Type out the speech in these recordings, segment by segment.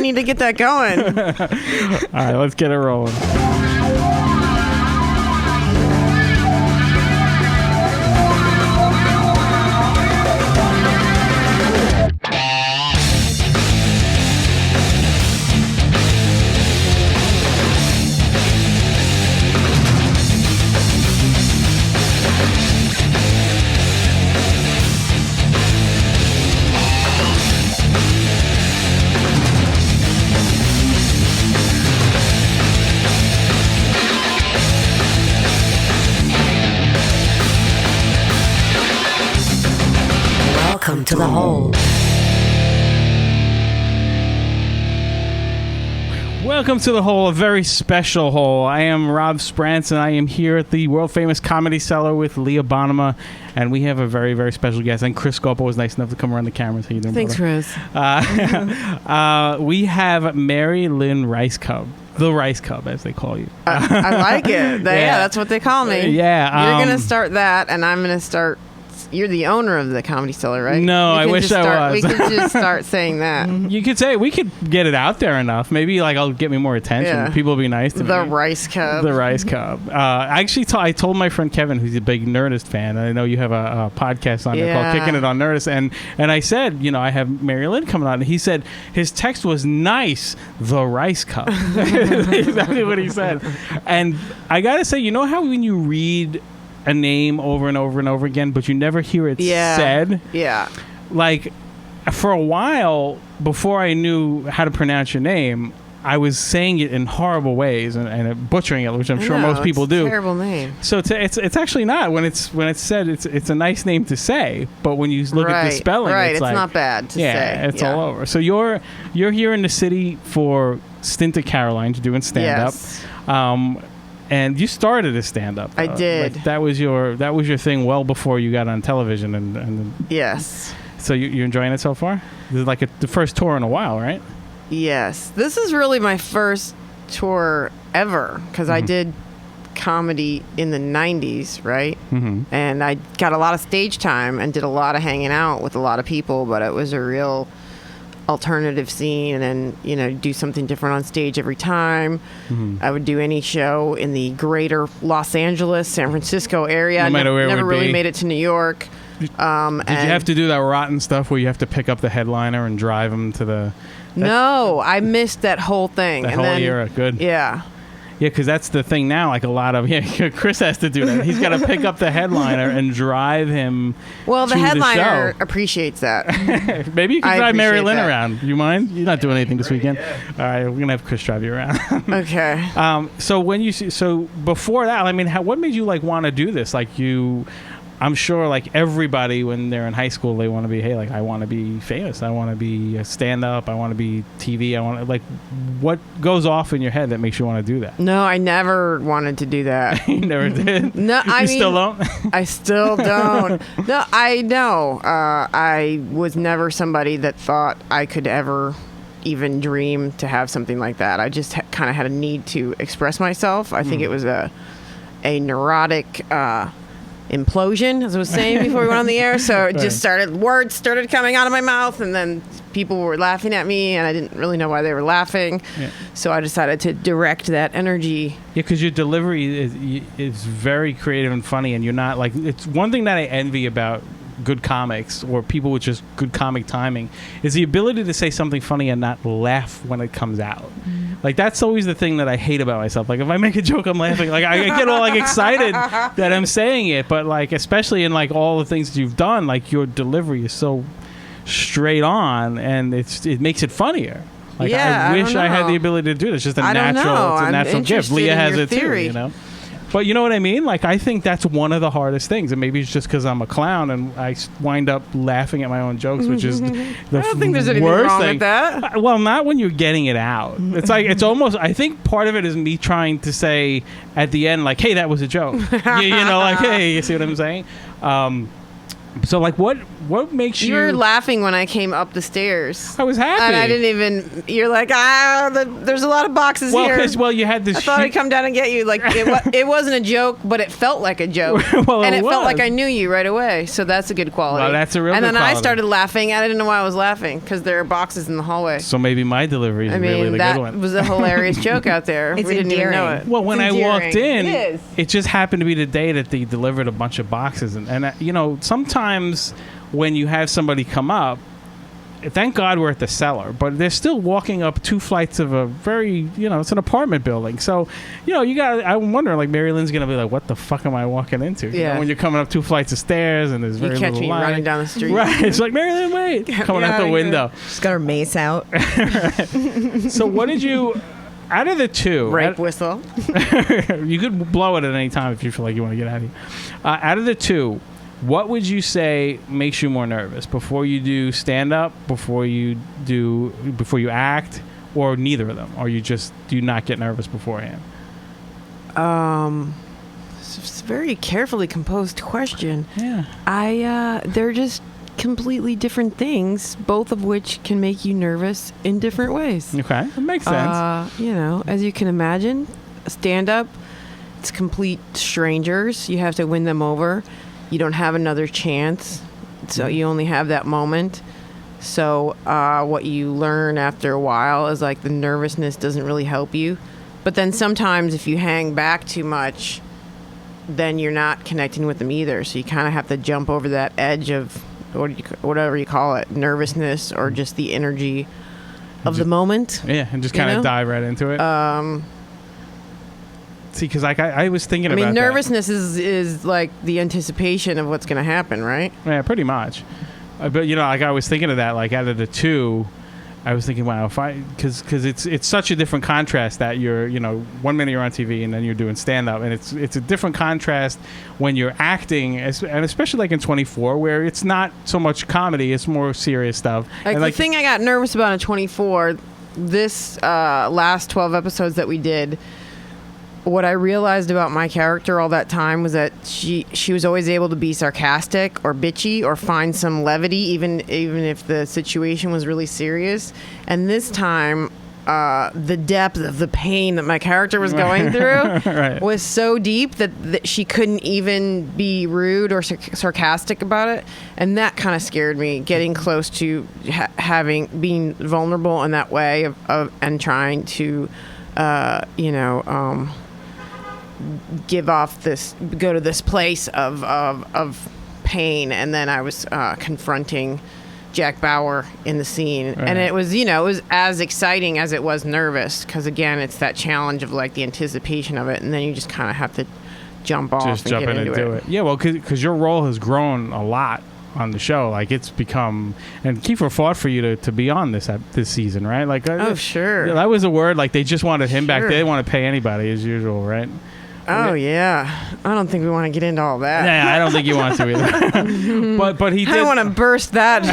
need to get that going. All right, let's get it rolling. Welcome to the hole. Welcome to the hole, a very special hole. I am Rob Sprance, and I am here at the world-famous Comedy Cellar with Leah Bonema, and we have a very, very special guest. And Chris Scopo was nice enough to come around the camera. How you doing, Thanks, brother? Chris. We have Mary Lynn Rajskub. The Rice Cub, as they call you. I like it. Yeah, that's what they call me. Yeah. You're going to start that, and I'm going to start... You're the owner of the Comedy Cellar, right? No, I wish I was. We could just start saying that. You could say, we could get it out there enough. Maybe I'll get me more attention. Yeah. People will be nice to me. The Rice Cub. The Rice Cub. I told my friend Kevin, who's a big Nerdist fan, and I know you have a podcast on there called Kicking It on Nerdist, and I said, I have Mary Lynn coming on, and he said his text was nice, the Rice Cub. Exactly what he said. And I got to say, you know how when you read a name over and over and over again, but you never hear it said? Yeah. Like, for a while, before I knew how to pronounce your name, I was saying it in horrible ways and butchering it, which I'm sure most people do. Terrible name. So it's actually not. When it's said, it's a nice name to say, but when you look at the spelling, it's like, not bad to say. Yeah, it's all over. So you're here in the city for Stint at Caroline's doing stand-up. Yes. And you started as stand-up. I did. Like that was your thing well before you got on television. And yes. So you're enjoying it so far? This is like the first tour in a while, right? Yes. This is really my first tour ever because I did comedy in the 90s, right? Mm-hmm. And I got a lot of stage time and did a lot of hanging out with a lot of people, but it was a real alternative scene, and do something different on stage every time. I would do any show in the greater Los Angeles, San Francisco area. No matter where it would never really be. made it to New York. Did you have to do that rotten stuff where you have to pick up the headliner and drive him to the... No, I missed that whole thing. The whole era. Good. Yeah. Yeah, because that's the thing now. Like a lot of Chris has to do that. He's got to pick up the headliner and drive him. Well, the to headliner the show. Appreciates that. Maybe you can drive Mary Lynn that. around. You mind? You're not doing anything this weekend. Yeah. All right, we're gonna have Chris drive you around. Okay. So before that, I mean, what made you want to do this? I'm sure everybody when they're in high school, they want to be, hey, I want to be famous. I want to be a stand-up. I want to be TV. I want to, what goes off in your head that makes you want to do that? No, I never wanted to do that. You never did? No, you still don't? I still don't. No, I know. I was never somebody that thought I could ever even dream to have something like that. I just kind of had a need to express myself. I think it was a neurotic... implosion, as I was saying before we went on the air. So it just words started coming out of my mouth, and then people were laughing at me, and I didn't really know why they were laughing. Yeah. So I decided to direct that energy. Yeah, because your delivery is very creative and funny, and you're not it's one thing that I envy about good comics or people with just good comic timing is the ability to say something funny and not laugh when it comes out. That's always the thing that I hate about myself. If I make a joke, I'm laughing. I get all excited that I'm saying it, but especially in all the things that you've done, your delivery is so straight on, and it makes it funnier. I wish I had the ability to do this. It's just a natural gift. Leah has it theory. too, But you know what I mean? I think that's one of the hardest things. And maybe it's just because I'm a clown and I wind up laughing at my own jokes, which is the I don't think there's anything worst wrong thing. with that. Well, not when you're getting it out. It's it's almost, I think part of it is me trying to say at the end, hey, that was a joke. Hey, you see what I'm saying? So, like, what makes you... You were laughing when I came up the stairs. I was happy. And I didn't even... You're like, there's a lot of boxes here. Well, you had this... I thought I'd come down and get you. Like, it wasn't a joke, but it felt like a joke. Well, and it was. felt like I knew you right away. So that's a good quality. Well, that's a real And good then I quality. started laughing. I didn't know why I was laughing, because there are boxes in the hallway. So maybe my delivery is really the that good one. was a hilarious joke out there. It's we didn't even know endearing. it. Well, when I walked in, It is. it just happened to be the day that they delivered a bunch of boxes. And you know, sometimes when you have somebody come up, thank God we're at the cellar, but they're still walking up 2 flights of a very, you know, it's an apartment building. So, you know, I'm wondering, like, Mary Lynn's going to be like, what the fuck am I walking into? You Yeah. know, when you're coming up 2 flights of stairs and there's You very catch little me light. running down the street. Right. It's like, Mary Lynn, wait. Coming out the window. She's got her mace out. So what did you... Out of the two... Rape whistle. You could blow it at any time if you feel like you want to get out of here. Out of the two, what would you say makes you more nervous? Before you do stand-up, before you act, or neither of them? Or do you not get nervous beforehand? It's a very carefully composed question. Yeah. They're just completely different things, both of which can make you nervous in different ways. Okay, that makes sense. You know, as you can imagine, stand-up, it's complete strangers. You have to win them over. You don't have another chance, so you only have that moment. So what you learn after a while is, like, the nervousness doesn't really help you. But then sometimes if you hang back too much, then you're not connecting with them either. So you kind of have to jump over that edge of whatever you call it, nervousness or just the energy of the moment. Yeah, and just kind of dive right into it. See, because like I was thinking about nervousness is like the anticipation of what's going to happen, right? Yeah, pretty much. But, you know, like I was thinking of that, like out of the two, I was thinking, wow, because it's such a different contrast that you're, you know, 1 minute you're on TV and then you're doing stand-up, and it's a different contrast when you're acting, and especially like in 24, where it's not so much comedy, it's more serious stuff. Like, and the thing I got nervous about in 24, this last 12 episodes that we did, what I realized about my character all that time was that she was always able to be sarcastic or bitchy or find some levity, even if the situation was really serious. And this time, the depth of the pain that my character was going through right. was so deep that she couldn't even be rude or sarcastic about it. And that kind of scared me, getting close to being vulnerable in that way and trying to, go to this place of pain. And then I was confronting Jack Bauer in the scene, right. And it was as exciting as it was nervous, because again, it's that challenge of like the anticipation of it, and then you just kind of have to jump off and jump get in into and do it. Yeah, well, because your role has grown a lot on the show. Like, it's become, and Kiefer fought for you to be on this season, right? Like, sure, that was a word. Like, they just wanted him back. They didn't want to pay anybody as usual, right? Oh yeah, I don't think we want to get into all that. Yeah, I don't think you want to either. but he did. I don't want to burst that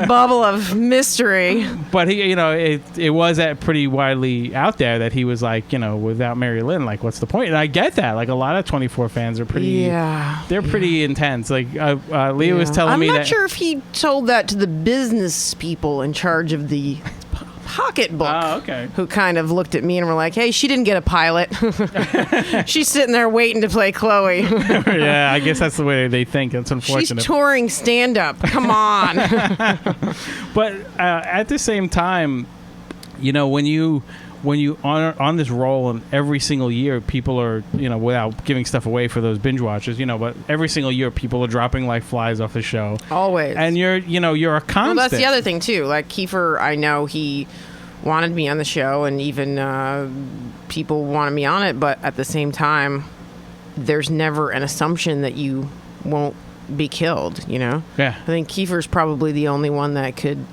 bubble of mystery. But he, it was pretty widely out there that he was like, without Mary Lynn, like, what's the point? And I get that. Like, a lot of 24 fans are pretty. Yeah. They're pretty intense. Like, Leah was telling me that. I'm not sure if he told that to the business people in charge of the pocketbook. Oh, okay. Who kind of looked at me and were like, hey, she didn't get a pilot. She's sitting there waiting to play Chloe. Yeah, I guess that's the way they think. It's unfortunate. She's touring stand-up. Come on. But at the same time, when you are on this roll, and every single year people are, without giving stuff away for those binge watchers, but every single year people are dropping like flies off the show. Always. And you're a constant. Well, that's the other thing too. Like Kiefer, I know he wanted me on the show, and even people wanted me on it, but at the same time, there's never an assumption that you won't be killed, Yeah. I think Kiefer's probably the only one that could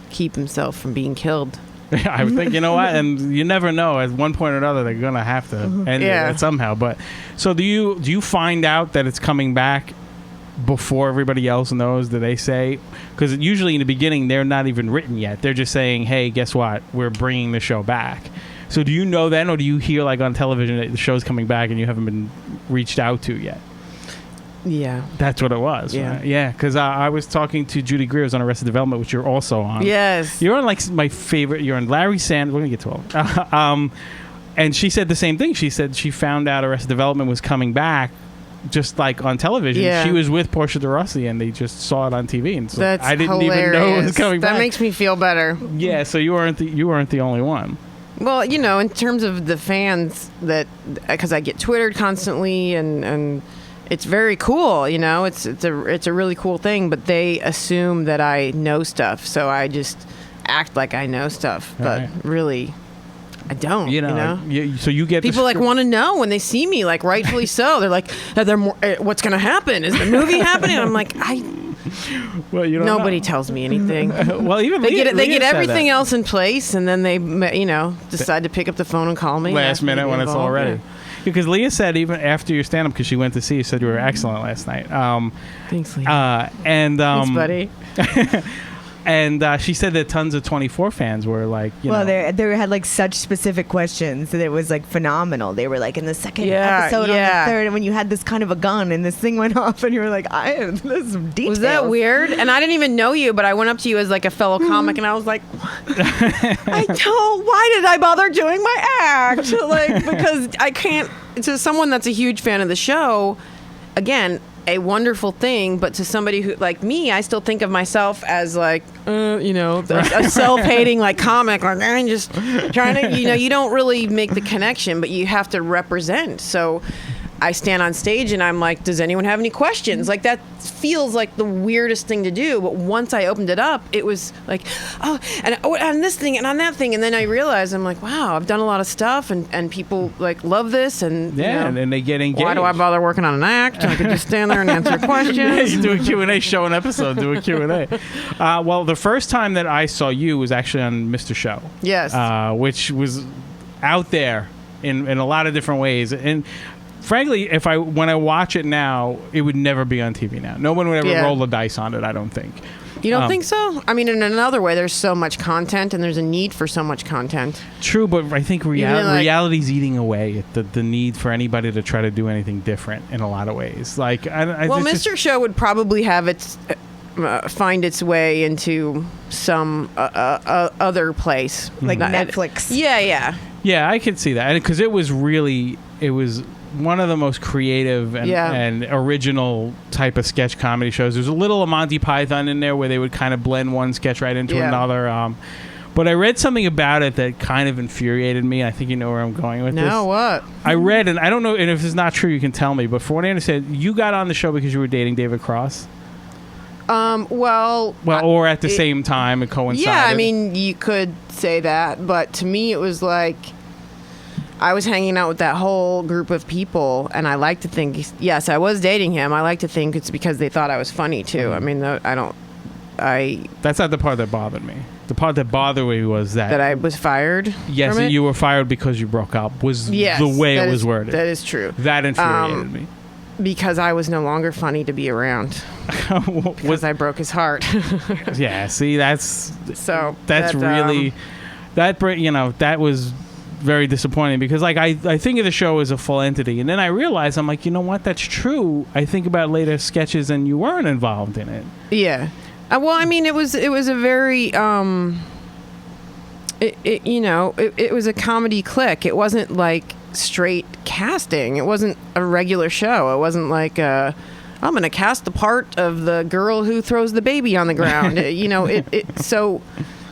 keep himself from being killed. I would think, and you never know. At one point or another, they're gonna have to end it somehow. But so, do you find out that it's coming back before everybody else knows? Do they say? Because usually in the beginning, they're not even written yet. They're just saying, "Hey, guess what? We're bringing the show back." So, do you know then, or do you hear like on television that the show's coming back and you haven't been reached out to yet? Yeah. That's what it was. Yeah. Right? Yeah. Because I was talking to Judy Greer, who's on Arrested Development, which you're also on. Yes. You're on like my favorite. You're on Larry Sand. We're gonna get to all. And she said the same thing. She said she found out Arrested Development was coming back, just like on television. Yeah. She was with Portia de Rossi, and they just saw it on TV. And so That's I didn't hilarious. even know it was coming back. That makes me feel better. Yeah. So you weren't the only one. Well, in terms of the fans, because I get Twittered constantly, and it's very cool. It's a really cool thing. But they assume that I know stuff, so I just act like I know stuff, but Right. really, I don't. So you get People want to know when they see me, like rightfully so. They're like, what's going to happen? Is the movie happening? I'm like, Well, you don't nobody know. tells me anything. Well, even They Leah get said everything that. else in place, and then they decide to pick up the phone and call me last ask me to minute be when it's all involved. ready. Yeah. Because Leah said even after your stand-up, because she went to see you, said you were excellent last night. Thanks, Leah. Thanks, buddy. And she said that tons of 24 fans were like, they had like such specific questions that it was like phenomenal. They were like in the second episode on the third, and when you had this kind of a gun and this thing went off, and you were like, this is details. Was that weird? And I didn't even know you, but I went up to you as like a fellow comic, and I was like, why did I bother doing my act? Like, because I can't, to someone that's a huge fan of the show, again, a wonderful thing, but to somebody who like me, I still think of myself as like a self-hating like comic, like I'm just trying to, you don't really make the connection, but you have to represent. So I stand on stage and I'm like, does anyone have any questions? Like that feels like the weirdest thing to do, but once I opened it up, it was like, on this thing and on that thing, and then I realized I'm like, wow, I've done a lot of stuff, and people like love this, and and then they get engaged. why do I bother working on an act? I could just stand there and answer questions. Yeah, you do a Q&A show, an episode, do a Q&A. Well, the first time that I saw you was actually on Mr. Show. Yes. Which was out there in a lot of different ways. And frankly, when I watch it now, it would never be on TV now. No one would ever roll the dice on it, I don't think. You don't think so? I mean, in another way, there's so much content, and there's a need for so much content. True, but I think reality's eating away at the need for anybody to try to do anything different in a lot of ways. Like, Mr. Show would probably have find its way into some other place, like Netflix. Yeah. Yeah, I could see that, because it was one of the most creative and original type of sketch comedy shows. There's a little of Monty Python in there where they would kind of blend one sketch right into another. But I read something about it that kind of infuriated me. I think you know where I'm going with this. No, what? I read, and I don't know, and if it's not true, you can tell me. But for what I understand, you got on the show because you were dating David Cross. Or at the same time, it coincided. Yeah, I mean, you could say that, but to me, it was like I was hanging out with that whole group of people, and I like to think, yes, I was dating him. I like to think it's because they thought I was funny too. I mean, that's not the part that bothered me. The part that bothered me was that I was fired. Yes, you were fired because you broke up. The way it was worded. That is true. That infuriated me. Because I was no longer funny to be around. Because I broke his heart. Yeah, see, that was very disappointing, because like I think of the show as a full entity, and then I realized, I'm like, you know what, that's true. I think about later sketches and you weren't involved in it. Yeah. Well, I mean, it was a very it was a comedy click. It wasn't like straight casting. It wasn't a regular show. It wasn't like I'm going to cast the part of the girl who throws the baby on the ground. So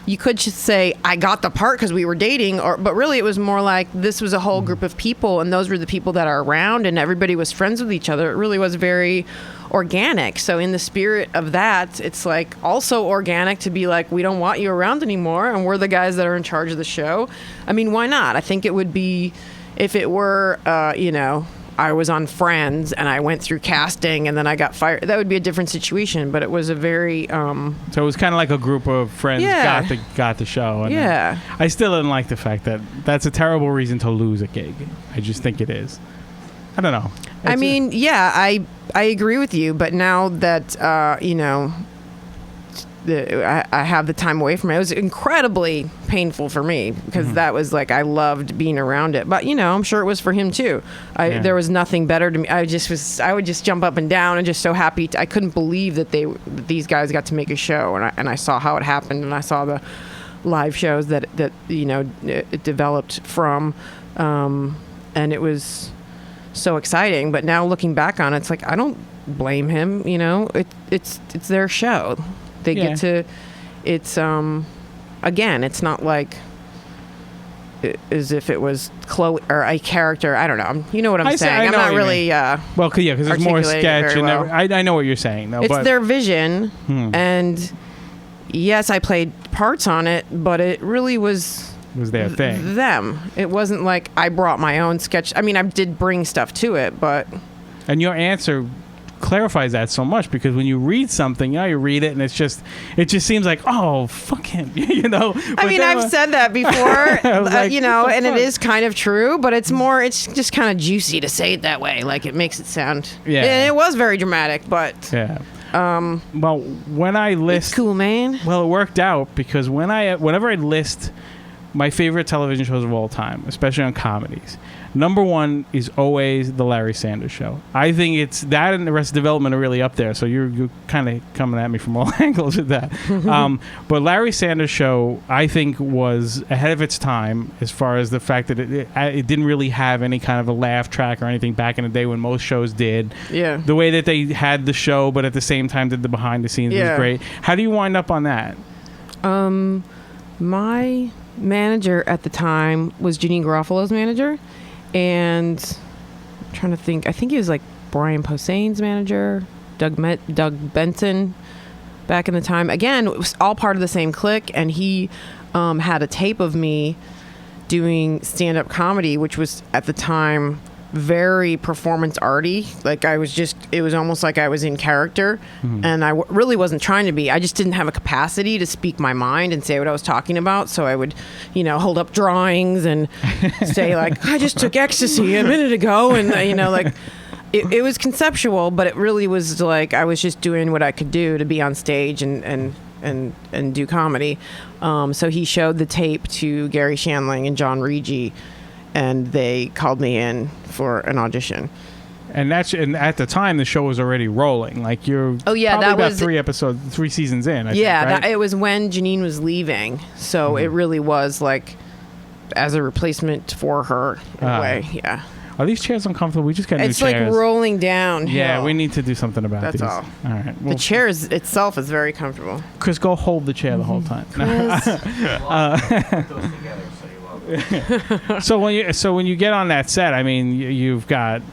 you could just say I got the part because we were dating, but really it was more like this was a whole group of people, and those were the people that are around, and everybody was friends with each other. It really was very organic. So in the spirit of that, it's like also organic to be like, we don't want you around anymore, and we're the guys that are in charge of the show. I mean, why not? I think it would be, if it were, I was on Friends and I went through casting and then I got fired, that would be a different situation. But it was a very so it was kind of like a group of friends got the show. And I still didn't like the fact that that's a terrible reason to lose a gig. I just think it is. I don't know. I agree with you. But now that I have the time away from it. It was incredibly painful for me because that was like, I loved being around it, but I'm sure it was for him too. There was nothing better to me. I would just jump up and down and just so happy. I couldn't believe that these guys got to make a show, and I saw how it happened, and I saw the live shows that it developed from, and it was so exciting. But now looking back on it, it's like, I don't blame him. It's their show. They get to, it's, again, it's not like as if it was Chloe or a character. I don't know. You know what I'm saying? I'm not really, well, because there's more sketch and I know what you're saying though. It's their vision. And yes, I played parts on it, but it really was their thing. Them. It wasn't like I brought my own sketch. I mean, I did bring stuff to it, but. And your answer clarifies that so much, because when you read something, you read it and it just seems like, oh, fuck him, I mean, I've said that before, like, and it is kind of true, but it's just kind of juicy to say it that way. Like, it makes it sound, it was very dramatic, but well, when I list, it's cool, man. Well, it worked out because whenever I list my favorite television shows of all time, especially on comedies, number one is always the Larry Sanders Show. I think it's that and Arrested Development are really up there. So you're kind of coming at me from all angles with that. But Larry Sanders Show, I think, was ahead of its time as far as the fact that it didn't really have any kind of a laugh track or anything back in the day when most shows did. Yeah. The way that they had the show, but at the same time did the behind the scenes was great. How do you wind up on that? My manager at the time was Janine Garofalo's manager. And I'm trying to think, I think he was like Brian Posehn's manager, Doug Benson back in the time. Again, it was all part of the same clique, and he had a tape of me doing stand-up comedy, which was at the time very performance arty. Like, it was almost like I was in character, and I really wasn't trying to be. I just didn't have a capacity to speak my mind and say what I was talking about. So I would, hold up drawings and say like, I just took ecstasy a minute ago, and like it was conceptual, but it really was like I was just doing what I could do to be on stage and do comedy. So he showed the tape to Gary Shandling and John Rigi, and they called me in for an audition. And at the time the show was already rolling. Like, you're probably about 3 seasons in. I think, right? It was when Janine was leaving, so it really was like as a replacement for her in a way. Yeah. Are these chairs uncomfortable? We just got new chairs. It's like rolling down. Yeah, we need to do something about these. That's all. All right. Well, the chair itself is very comfortable. Chris, go hold the chair the whole time. So when you get on that set, I mean, you've got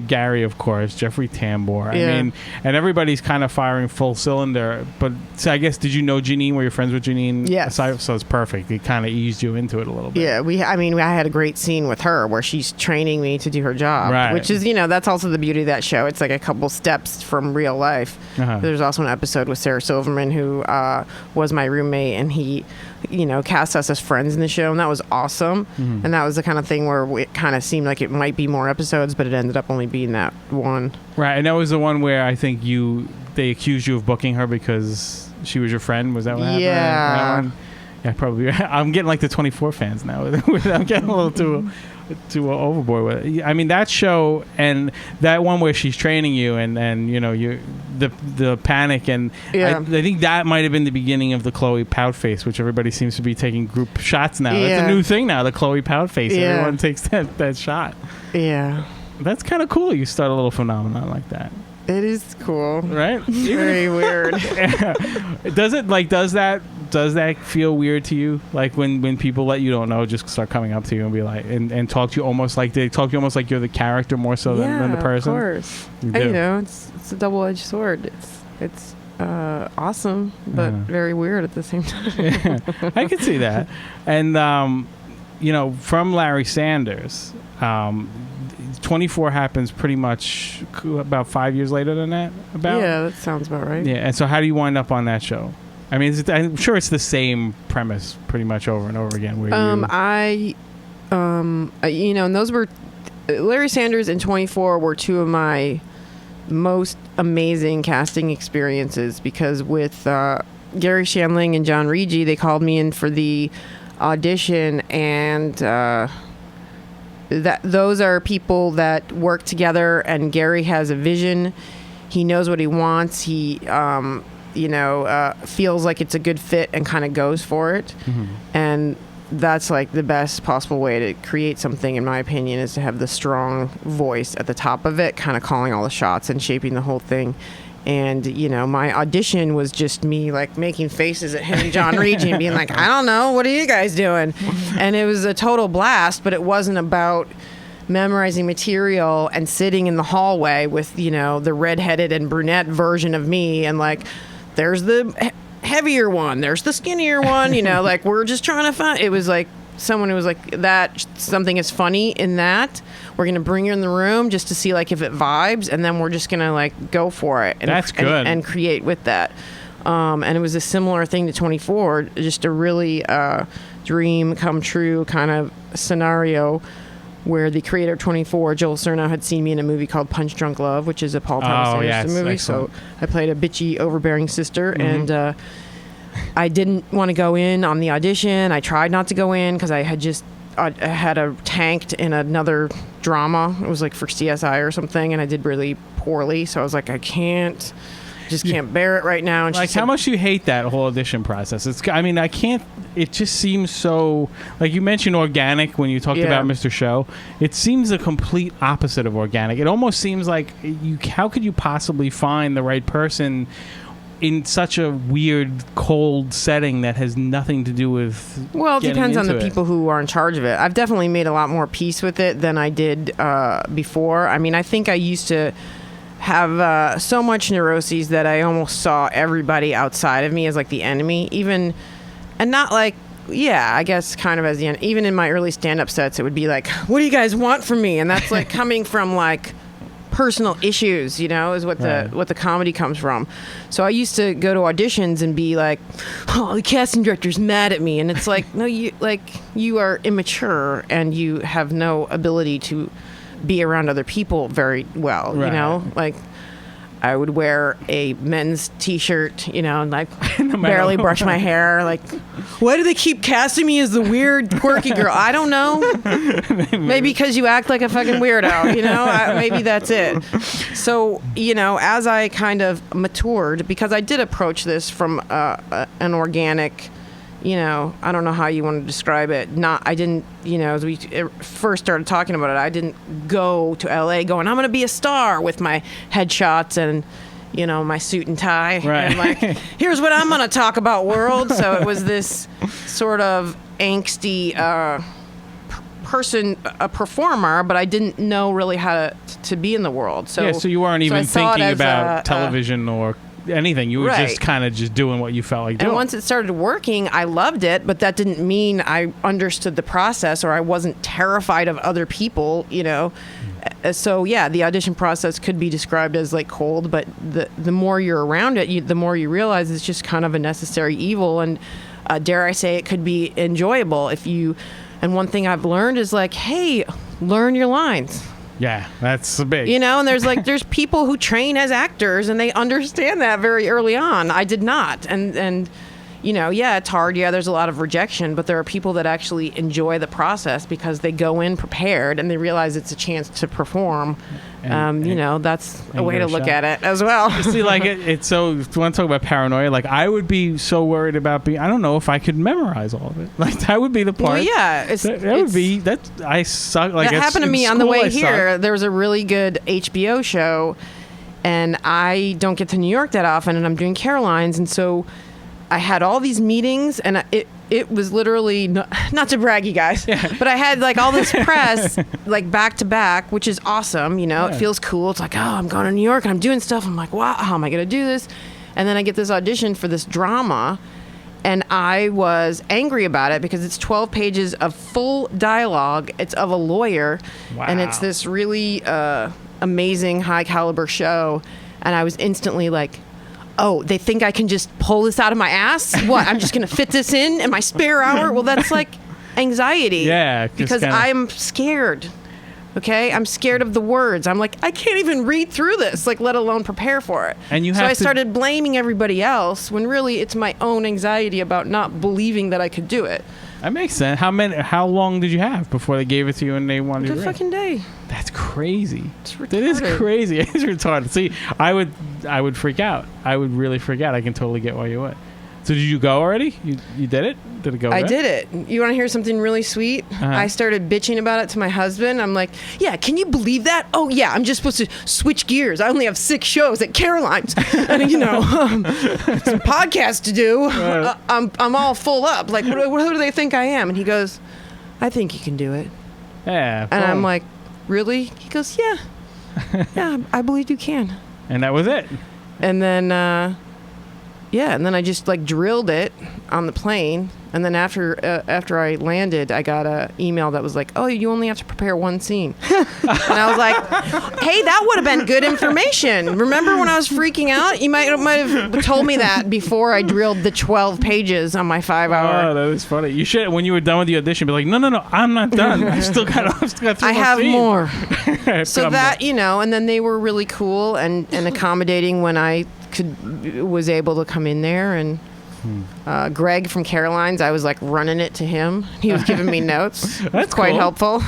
Gary, of course, Jeffrey Tambor. I mean, and everybody's kind of firing full cylinder. But so I guess, did you know Janine? Were you friends with Janine? Yes. So it's perfect. It kind of eased you into it a little bit. Yeah, I had a great scene with her where she's training me to do her job, right. Which is, that's also the beauty of that show. It's like a couple steps from real life. There's also an episode with Sarah Silverman, who was my roommate, and he, cast us as friends in the show, and that was awesome. And that was the kind of thing where it kind of seemed like it might be more episodes, but it ended up only being that one. Right, and that was the one where I think they accused you of booking her because she was your friend. Was that what happened? Yeah. Yeah, probably. I'm getting like the 24 fans now. I'm getting a little too overboard with it. I mean, that show and that one where she's training you and the panic, and I think that might have been the beginning of the Chloe pout face, which everybody seems to be taking group shots now. It's a new thing now, the Chloe pout face. Everyone takes that shot. Yeah. That's kind of cool. You start a little phenomenon like that. It is cool, right? Very weird. Does that feel weird to you? Like when people that you don't know just start coming up to you and be like, and talk to you almost like you're the character more so than the person? Of course. It's a double-edged sword. It's awesome, but very weird at the same time. I can see that. And from Larry Sanders, 24 happens pretty much about 5 years later than that. Yeah, that sounds about right. Yeah, and so how do you wind up on that show? I mean, I'm sure it's the same premise pretty much over and over again. And those were Larry Sanders and 24 were two of my most amazing casting experiences, because with Gary Shandling and John Rigi, they called me in for the audition, and those are people that work together, and Gary has a vision. He knows what he wants. He feels like it's a good fit and kind of goes for it. Mm-hmm. And that's like the best possible way to create something, in my opinion, is to have the strong voice at the top of it, kind of calling all the shots and shaping the whole thing. And, my audition was just me like making faces at him and John Rigi and being like, I don't know, what are you guys doing? And it was a total blast, but it wasn't about memorizing material and sitting in the hallway with, the redheaded and brunette version of me, and like, there's the heavier one, there's the skinnier one, like, we're just trying to find. It was like someone who was like, that something is funny in that, we're gonna bring you in the room just to see like if it vibes, and then we're just gonna like go for it. And, that's good. And create with that. And it was a similar thing to 24, just a really dream come true kind of scenario, where the creator of 24, Joel Cerna, had seen me in a movie called Punch Drunk Love, which is a Paul Thomas Anderson movie. Excellent. So I played a bitchy, overbearing sister, and I didn't want to go in on the audition. I tried not to go in because I had a tanked in another drama. It was like for CSI or something, and I did really poorly. So I was like, I can't bear it right now. And like, how much you hate that whole audition process? I can't. It just seems so, like you mentioned, organic when you talked about Mr. Show. It seems the complete opposite of organic. It almost seems like how could you possibly find the right person in such a weird, cold setting that has nothing to do with. Well, it depends on the people who are in charge of it. I've definitely made a lot more peace with it than I did before. I think I used to have so much neuroses that I almost saw everybody outside of me as like the enemy, even, and not like, I guess kind of as the end. Even in my early stand-up sets, it would be like, what do you guys want from me? And that's like coming from like personal issues, is what the comedy comes from. So I used to go to auditions and be like, oh, the casting director's mad at me, and it's like, no, you are immature and you have no ability to be around other people very well, like I would wear a men's t-shirt, and like barely brush my hair. Like, why do they keep casting me as the weird, quirky girl? I don't know. Maybe because you act like a fucking weirdo, maybe that's it. So, as I kind of matured, because I did approach this from an organic, I don't know how you want to describe it. I didn't, as we first started talking about it, I didn't go to LA going, I'm going to be a star with my headshots and, my suit and tie. Right. And like, here's what I'm going to talk about, world. So it was this sort of angsty person, a performer, but I didn't know really how to be in the world. So you weren't even thinking about television or anything. You were just kind of just doing what you felt like doing. And once it started working, I loved it, but that didn't mean I understood the process or I wasn't terrified of other people, So the audition process could be described as like cold, but the more you're around it, the more you realize it's just kind of a necessary evil, and dare I say it could be enjoyable and one thing I've learned is like, hey, learn your lines. Yeah, that's a big. And there's people who train as actors and they understand that very early on. I did not. And it's hard. Yeah, there's a lot of rejection, but there are people that actually enjoy the process because they go in prepared and they realize it's a chance to perform. That's a way to look at it as well. See, like it's so. If you want to talk about paranoia, like I would be so worried about I don't know if I could memorize all of it. Like that would be the part. Well, I suck. Like that happened to me on the way here. There was a really good HBO show, and I don't get to New York that often, and I'm doing Caroline's, and so I had all these meetings, and it was literally not to brag, you guys, but I had like all this press like back to back, which is awesome. It feels cool. It's like, oh, I'm going to New York and I'm doing stuff. I'm like, wow, how am I going to do this? And then I get this audition for this drama, and I was angry about it because it's 12 pages of full dialogue. It's of a lawyer, and it's this really amazing, high caliber show. And I was instantly like, oh, they think I can just pull this out of my ass? What, I'm just going to fit this in my spare hour? Well, that's like anxiety. Yeah. Because I'm scared. Okay, I'm scared of the words. I'm like, I can't even read through this, like, let alone prepare for it. And so I started blaming everybody else when really it's my own anxiety about not believing that I could do it. That makes sense. How long did you have before they gave it to you and they wanted you to Good fucking day. That's crazy. It's retarded. That is crazy. It's retarded. See, I would freak out. I would really freak out. I can totally get why you would. So did you go already? You did it? Did it go? I did it. You want to hear something really sweet? I started bitching about it to my husband. I'm like, yeah, can you believe that? Oh, yeah, I'm just supposed to switch gears. I only have 6 shows at Caroline's. And, some podcasts to do. I'm all full up. Like, who do they think I am? And he goes, I think you can do it. Yeah. And I'm like, really? He goes, yeah. Yeah, I believe you can. And that was it. And then... and then I just like drilled it on the plane, and then after I landed, I got a email that was like, "Oh, you only have to prepare 1 scene," and I was like, "Hey, that would have been good information. Remember when I was freaking out? You might have told me that before I drilled the 12 pages on my 5-hour." Oh, that was funny. You should, when you were done with the audition, be like, "No, I'm not done. I still got 3 I have scenes. more." So that and then they were really cool and accommodating when I was able to come in there, and Greg from Caroline's, I was like running it to him. He was giving me notes. That's quite cool. helpful.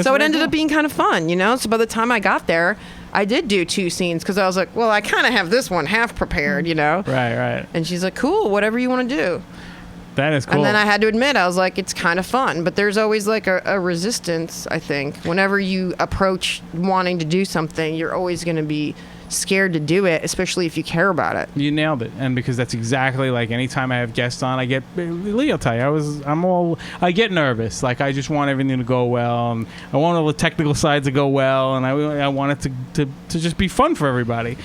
So it ended cool. up being kind of fun, So by the time I got there, I did do 2 scenes because I was like, well, I kind of have this one half prepared, Right. And she's like, cool, whatever you want to do. That is cool. And then I had to admit, I was like, it's kind of fun, but there's always like a resistance, I think. Whenever you approach wanting to do something, you're always going to be scared to do it, especially if you care about it. You nailed it. And because that's exactly like anytime I have guests on, I get, Lee'll tell you, I get nervous. Like, I just want everything to go well, and I want all the technical sides to go well, and I want it to just be fun for everybody.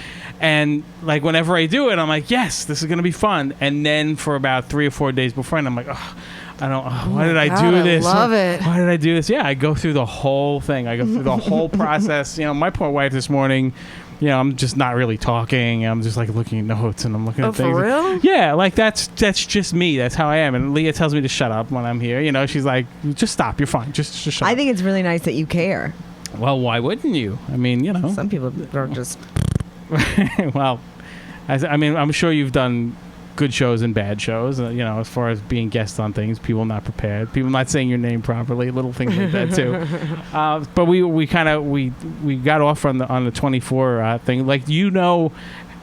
And like whenever I do it, I'm like, yes, this is going to be fun. And then for about 3 or 4 days before, and I'm like, why did I do this? I love it. Why did I do this? Yeah, I go through the whole thing. I go through the whole process. My poor wife this morning, I'm just not really talking. I'm just like looking at notes, and I'm looking at things. Oh, for real? Yeah, like that's just me. That's how I am. And Leah tells me to shut up when I'm here. She's like, just stop. You're fine. Just shut up. I think it's really nice that you care. Well, why wouldn't you? I mean, Some people are just... Well, I'm sure you've done good shows and bad shows, as far as being guests on things, people not prepared, people not saying your name properly, little things like that too. But we got off on the 24 thing. Like,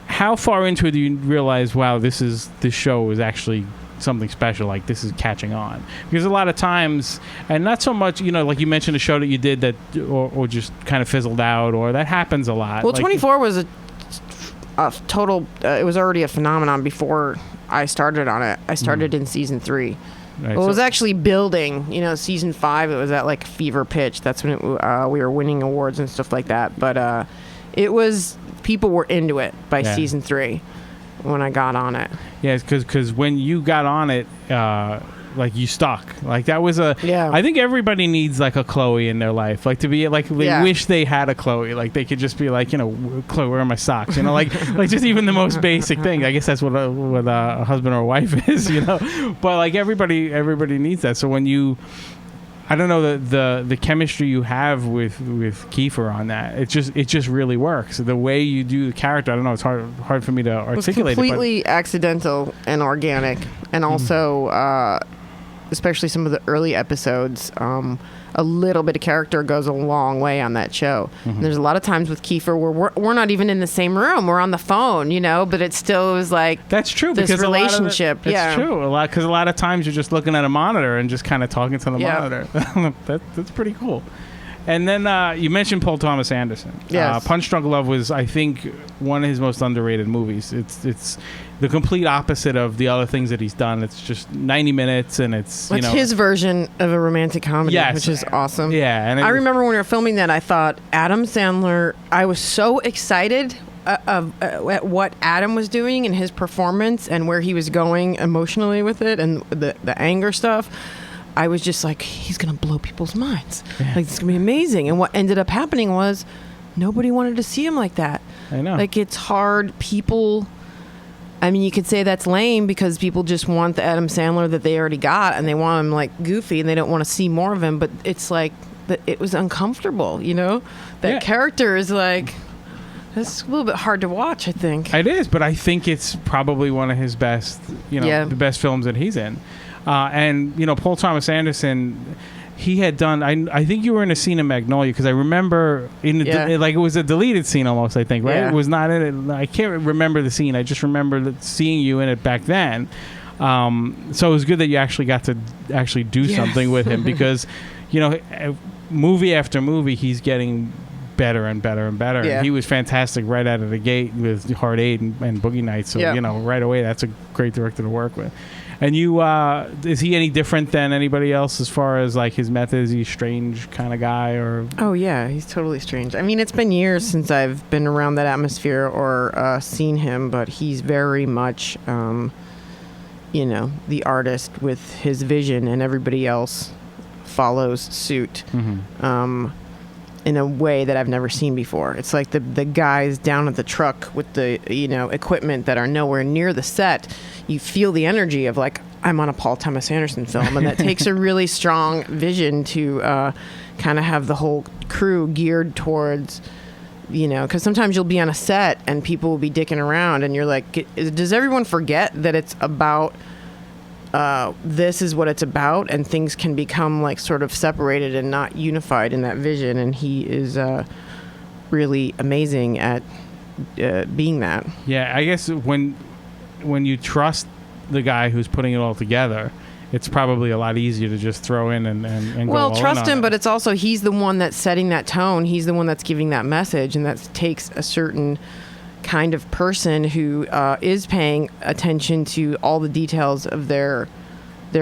how far into it do you realize, wow, this show is actually something special, like this is catching on? Because a lot of times, and not so much, like you mentioned a show that you did that or just kind of fizzled out, or that happens a lot. Well, 24 was a total, it was already a phenomenon before I started on it. I started in season 3. Right, Well, it was actually building. Season 5, it was at like fever pitch. That's when we were winning awards and stuff like that. But people were into it by season 3 when I got on it. Yeah, because when you got on it, like you stuck. Like that was I think everybody needs like a Chloe in their life. Like to be like they wish they had a Chloe. Like they could just be like, Chloe, where are my socks? Like just even the most basic thing. I guess that's what a husband or a wife is. But like everybody needs that. So when you, I don't know, the chemistry you have with Kiefer on that, it just really works. The way you do the character, I don't know, it's hard for me to articulate. It was completely accidental and organic, and also especially some of the early episodes, a little bit of character goes a long way on that show. And there's a lot of times with Kiefer where we're not even in the same room, we're on the phone, but it still is like, that's true, this because relationship. That's true because a lot of times you're just looking at a monitor and just kind of talking to the monitor. That's pretty cool. And then you mentioned Paul Thomas Anderson. Yes. Punch Drunk Love was, I think, one of his most underrated movies. It's the complete opposite of the other things that he's done. It's just 90 minutes, and it's his version of a romantic comedy, which is awesome. Yeah, and I remember when we were filming that, I thought Adam Sandler. I was so excited at what Adam was doing and his performance and where he was going emotionally with it and the anger stuff. I was just like, he's going to blow people's minds. Yeah. Like, it's going to be amazing. And what ended up happening was nobody wanted to see him like that. I know. Like, it's hard. People, I mean, you could say that's lame because people just want the Adam Sandler that they already got and they want him, like, goofy and they don't want to see more of him. But it's like, that it was uncomfortable. That character is like. It's a little bit hard to watch, I think. It is, but I think it's probably one of his best, the best films that he's in. And Paul Thomas Anderson, he had done. I think you were in a scene in Magnolia because I remember it was a deleted scene almost. I think right. It was not in it. I can't remember the scene. I just remember seeing you in it back then. So it was good that you actually got to actually do something with him because, movie after movie, he's getting better and better and better. And he was fantastic right out of the gate with Hard Eight and Boogie Nights. So right away, that's a great director to work with. And you, is he any different than anybody else as far as like his methods? Is he a strange kind of guy or? Oh yeah, he's totally strange. I mean, it's been years since I've been around that atmosphere or seen him, but he's very much, the artist with his vision, and everybody else follows suit. In a way that I've never seen before. It's like the guys down at the truck with the equipment that are nowhere near the set. You feel the energy of like, I'm on a Paul Thomas Anderson film, and that takes a really strong vision to kind of have the whole crew geared towards, because sometimes you'll be on a set and people will be dicking around, and you're like, does everyone forget that it's about this is what it's about, and things can become like sort of separated and not unified in that vision, and he is really amazing at being that. Yeah, I guess when you trust the guy who's putting it all together, it's probably a lot easier to just throw in and go all trust in on him, it. but it's also he's the one that's setting that tone. He's the one that's giving that message, and that takes a certain kind of person who is paying attention to all the details of their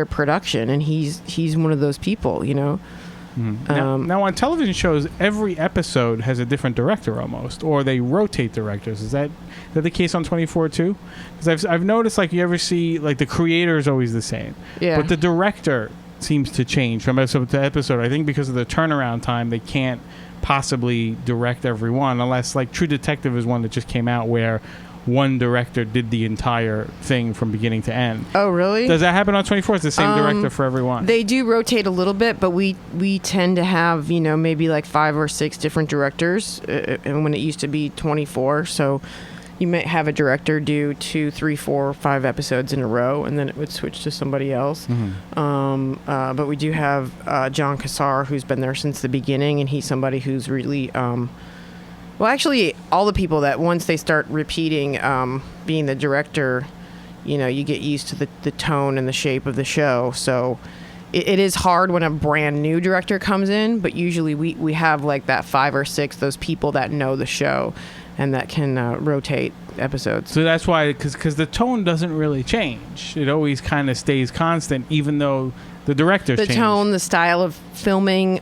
production, and he's one of those people, Now on television shows, every episode has a different director almost, or they rotate directors. Is that the case on 24 too? Because I've noticed, like, you ever see like the creator is always the same, but the director seems to change from episode to episode. I think because of the turnaround time, they can't possibly direct everyone unless, like, True Detective is one that just came out where one director did the entire thing from beginning to end. Oh, really? Does that happen on 24? It's the same director for everyone. They do rotate a little bit, but we tend to have, maybe like 5 or 6 different directors, and when it used to be 24. So you might have a director do 2, 3, 4, 5 episodes in a row, and then it would switch to somebody else. But we do have John Cassar, who's been there since the beginning, and he's somebody who's really... well, actually, all the people that once they start repeating being the director, you get used to the tone and the shape of the show. So it is hard when a brand new director comes in, but usually we have like that 5 or 6, those people that know the show and that can rotate episodes. So that's why, because the tone doesn't really change. It always kind of stays constant, even though the director's change. The tone, the style of filming,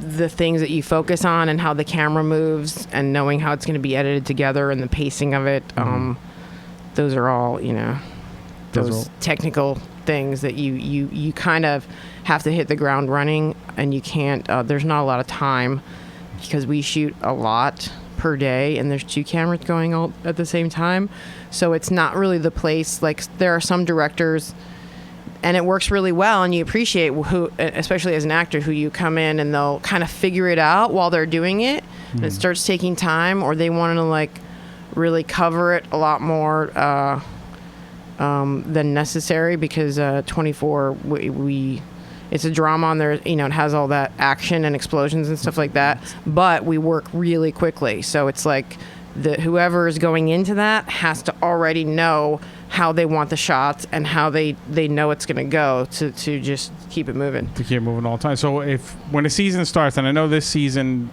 the things that you focus on and how the camera moves and knowing how it's going to be edited together and the pacing of it. Those are all, those technical things that you kind of have to hit the ground running, and you can't, there's not a lot of time because we shoot a lot per day and there's 2 cameras going all at the same time. So it's not really the place. Like, there are some directors, and it works really well, and you appreciate who, especially as an actor, who you come in and they'll kind of figure it out while they're doing it, and it starts taking time, or they want to like really cover it a lot more than necessary, because 24 we it's a drama on there, it has all that action and explosions and stuff like that, but we work really quickly, so it's like whoever is going into that has to already know how they want the shots and how they know it's going to go to just keep it moving. To keep moving all the time. So when a season starts, and I know this season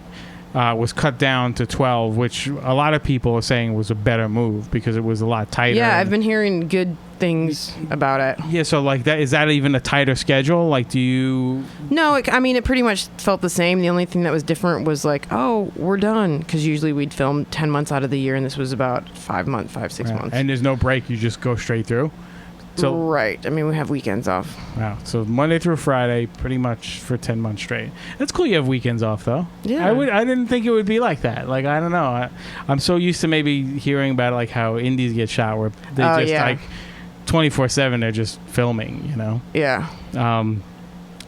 was cut down to 12, which a lot of people are saying was a better move because it was a lot tighter. Yeah, I've been hearing good things about it. Yeah, so like that, is that even a tighter schedule? Like, do you... No, it pretty much felt the same. The only thing that was different was like, oh, we're done, because usually we'd film 10 months out of the year, and this was about 5 months, 6 months. And there's no break, you just go straight through? So, right. I mean, we have weekends off. Wow. So Monday through Friday, pretty much for 10 months straight. That's cool you have weekends off, though. Yeah. I didn't think it would be like that. Like, I don't know. I'm so used to maybe hearing about like how indies get shot, where they like 24/7, they're just filming, Yeah.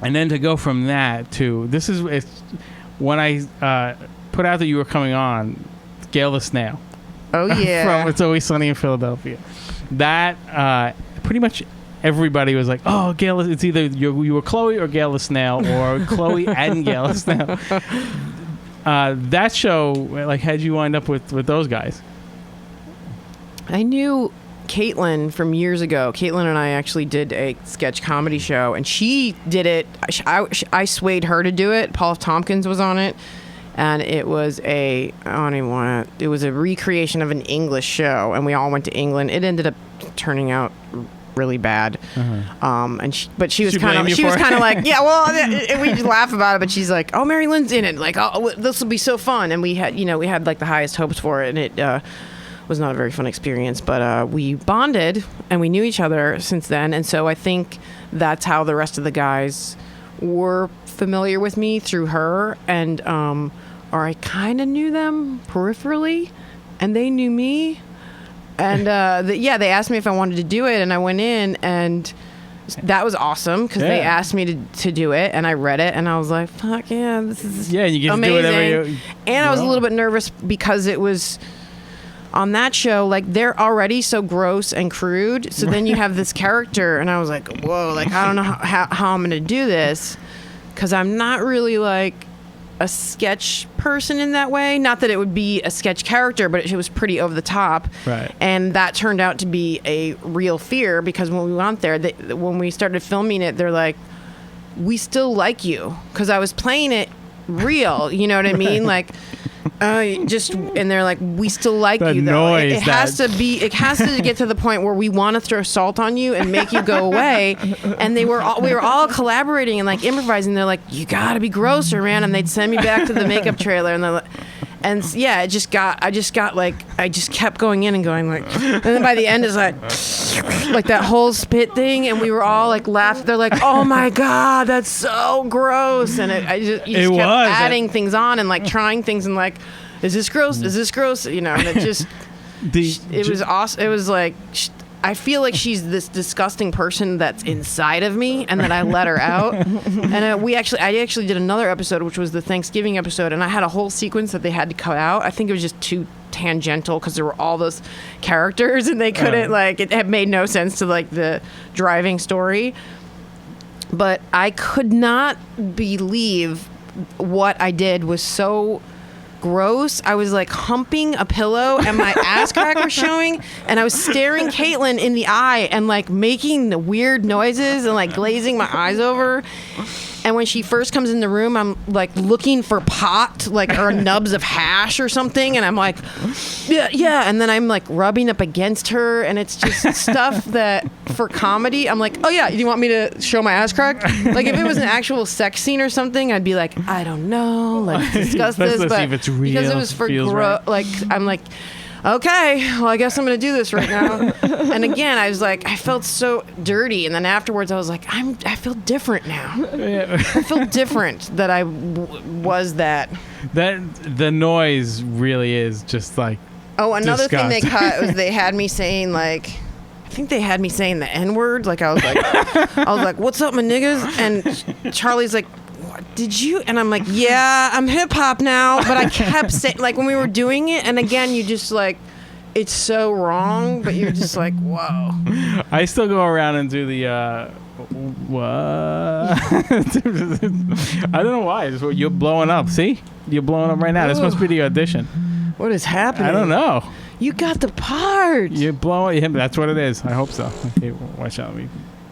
And then to go from that to when I put out that you were coming on, Gail the Snail. Oh yeah. From It's Always Sunny in Philadelphia. That pretty much everybody was like, "Oh, Gail, it's either you were Chloe or Gail the Snail, or Chloe and Gail the Snail." That show, like, how'd you wind up with those guys? I knew Caitlin from years ago. Caitlin and I actually did a sketch comedy show, and she did it. I swayed her to do it. Paul F. Tompkins was on it, and it was it was a recreation of an English show, and we all went to England. It ended up turning out really bad. But she was kind of like, yeah, well, we just laugh about it, but she's like, oh, Mary Lynn's in it, like, oh, this will be so fun. And we had like the highest hopes for it, and it was not a very fun experience, but we bonded and we knew each other since then. And so I think that's how the rest of the guys were familiar with me, through her, and or I kind of knew them peripherally, and they knew me. And they asked me if I wanted to do it, and I went in, and that was awesome because they asked me to do it, and I read it, and I was like, "Fuck yeah, this is you get amazing." To do whatever and I was a little bit nervous because it was on that show, like, they're already so gross and crude, so then you have this character, and I was like, "Whoa!" Like, I don't know how I'm gonna do this because I'm not really like a sketch person in that way. Not that it would be a sketch character, but it was pretty over the top. Right. And that turned out to be a real fear because when we went there, when we started filming it, they're like, we still like you. Because I was playing it real, you know what I mean? Like, and they're like, we still like the you though. Noise it has to get to the point where we want to throw salt on you and make you go away. And we were all collaborating and like improvising. They're like, you gotta be grosser, man. And they'd send me back to the makeup trailer, and they're like, and yeah, I just kept going in and going like, and then by the end it's like that whole spit thing, and we were all like laughing. They're like, oh my god, that's so gross. And you just kept adding things on and like trying things and like, is this gross? Is this gross? You know, and it just it was awesome. It was like, I feel like she's this disgusting person that's inside of me, and that I let her out. And I actually did another episode, which was the Thanksgiving episode, and I had a whole sequence that they had to cut out. I think it was just too tangential because there were all those characters, and they couldn't it had made no sense to like the driving story. But I could not believe what I did was so gross. I was like humping a pillow and my ass crack was showing, and I was staring Caitlin in the eye and like making the weird noises and like glazing my eyes over. And when she first comes in the room, I'm like looking for pot, like, or nubs of hash or something, and I'm like, yeah, and then I'm like rubbing up against her, and it's just stuff that for comedy, I'm like, oh yeah, do you want me to show my ass crack? Like, if it was an actual sex scene or something, I'd be like, I don't know, like, discuss this, but if it's real, because it was for right. like, I'm like, okay, well, I guess I'm going to do this right now. And again, I was like, I felt so dirty. And then afterwards, I was like, I feel different now. I feel different that I was that. The noise really is just like, oh, another disgust. thing they cut was they had me saying like, I think they had me saying the N-word. Like, I was like, what's up, my niggas? And Charlie's like, did you? And I'm like, yeah, I'm hip hop now. But I kept saying, like, when we were doing it, and again, you just like, it's so wrong, but you're just like, whoa. I still go around and do the what? I don't know why. You're blowing up. See, you're blowing up right now. This must be the audition. What is happening? I don't know. You got the part. You're blowing him. That's what it is. I hope so. Okay, watch out. Let me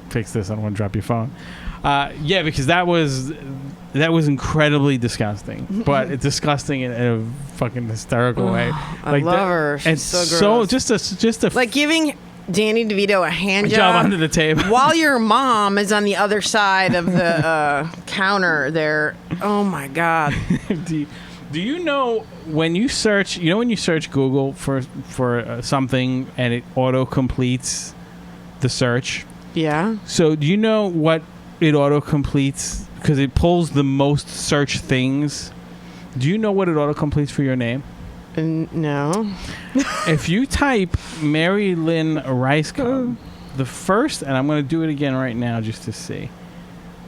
fix this. I don't want to drop your phone. Yeah, because that was incredibly disgusting, but it's disgusting in a fucking hysterical way. I love her. She's so gross. Just a like giving Danny DeVito a hand job under the table while your mom is on the other side of the counter there. Oh my god. Do you know when you search? You know when you search Google for something and it auto completes the search. Yeah. So do you know what it auto completes? Because it pulls the most search things. Do you know what it auto completes for your name? No. If you type Mary Lynn Rajskub, the first, and I'm going to do it again right now just to see.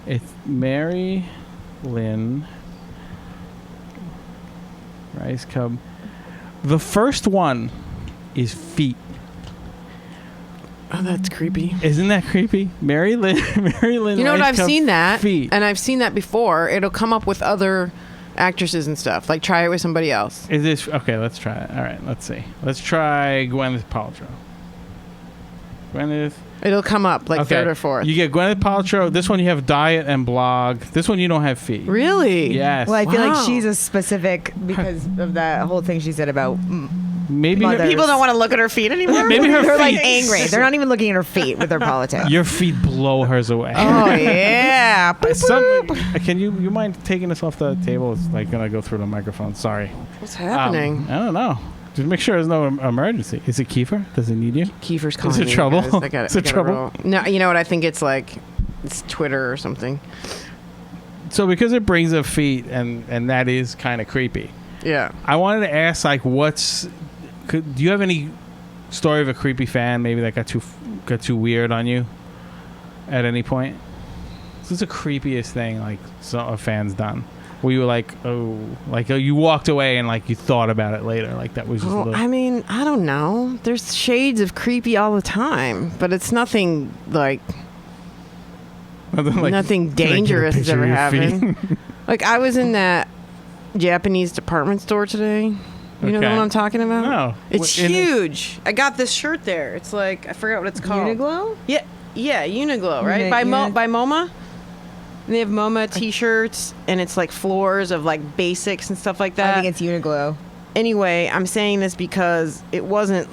It's Mary Lynn Rajskub. The first one is feet. Oh, that's creepy. Isn't that creepy? Mary Lynn. You know what? I've seen that, feet. and I've seen that before. It'll come up with other actresses and stuff. Like, try it with somebody else. Is this okay? Let's try it. All right, let's see. Let's try Gwyneth Paltrow. Gwyneth. It'll come up like Okay. third or fourth. You get Gwyneth Paltrow. This one you have diet and blog. This one you don't have feet. Really? Yes. Well, I feel Wow. like she's a specific because of that whole thing she said about Maybe Mothers. People don't want to look at her feet anymore. maybe her they're feet. like angry. They're not even looking at her feet with their politics. Your feet blow hers away. Oh yeah. Can you mind taking this off the table? It's like gonna go through the microphone. Sorry. What's happening? I don't know. Just make sure there's no emergency. Is it Kiefer? Does it need you? Kiefer's calling Is it me, trouble? guys. I Is it trouble? roll. No, you know what? I think it's like it's Twitter or something. So because it brings up feet and that is kind of creepy. Yeah. I wanted to ask like do you have any story of a creepy fan maybe that got too weird on you at any point? This is the creepiest thing like a fan's done. Where you were like, you walked away and like you thought about it later, like that was just. I mean, I don't know. There's shades of creepy all the time, but it's nothing like nothing dangerous has ever happened. Like I was in that Japanese department store today. You know the one I'm talking about? No. It's huge. I got this shirt there. It's like I forgot what it's called. Uniqlo? Yeah, Uniqlo, right? By MoMA. And they have MoMA T-shirts, and it's like floors of like basics and stuff like that. I think it's Uniqlo. Anyway, I'm saying this because it wasn't.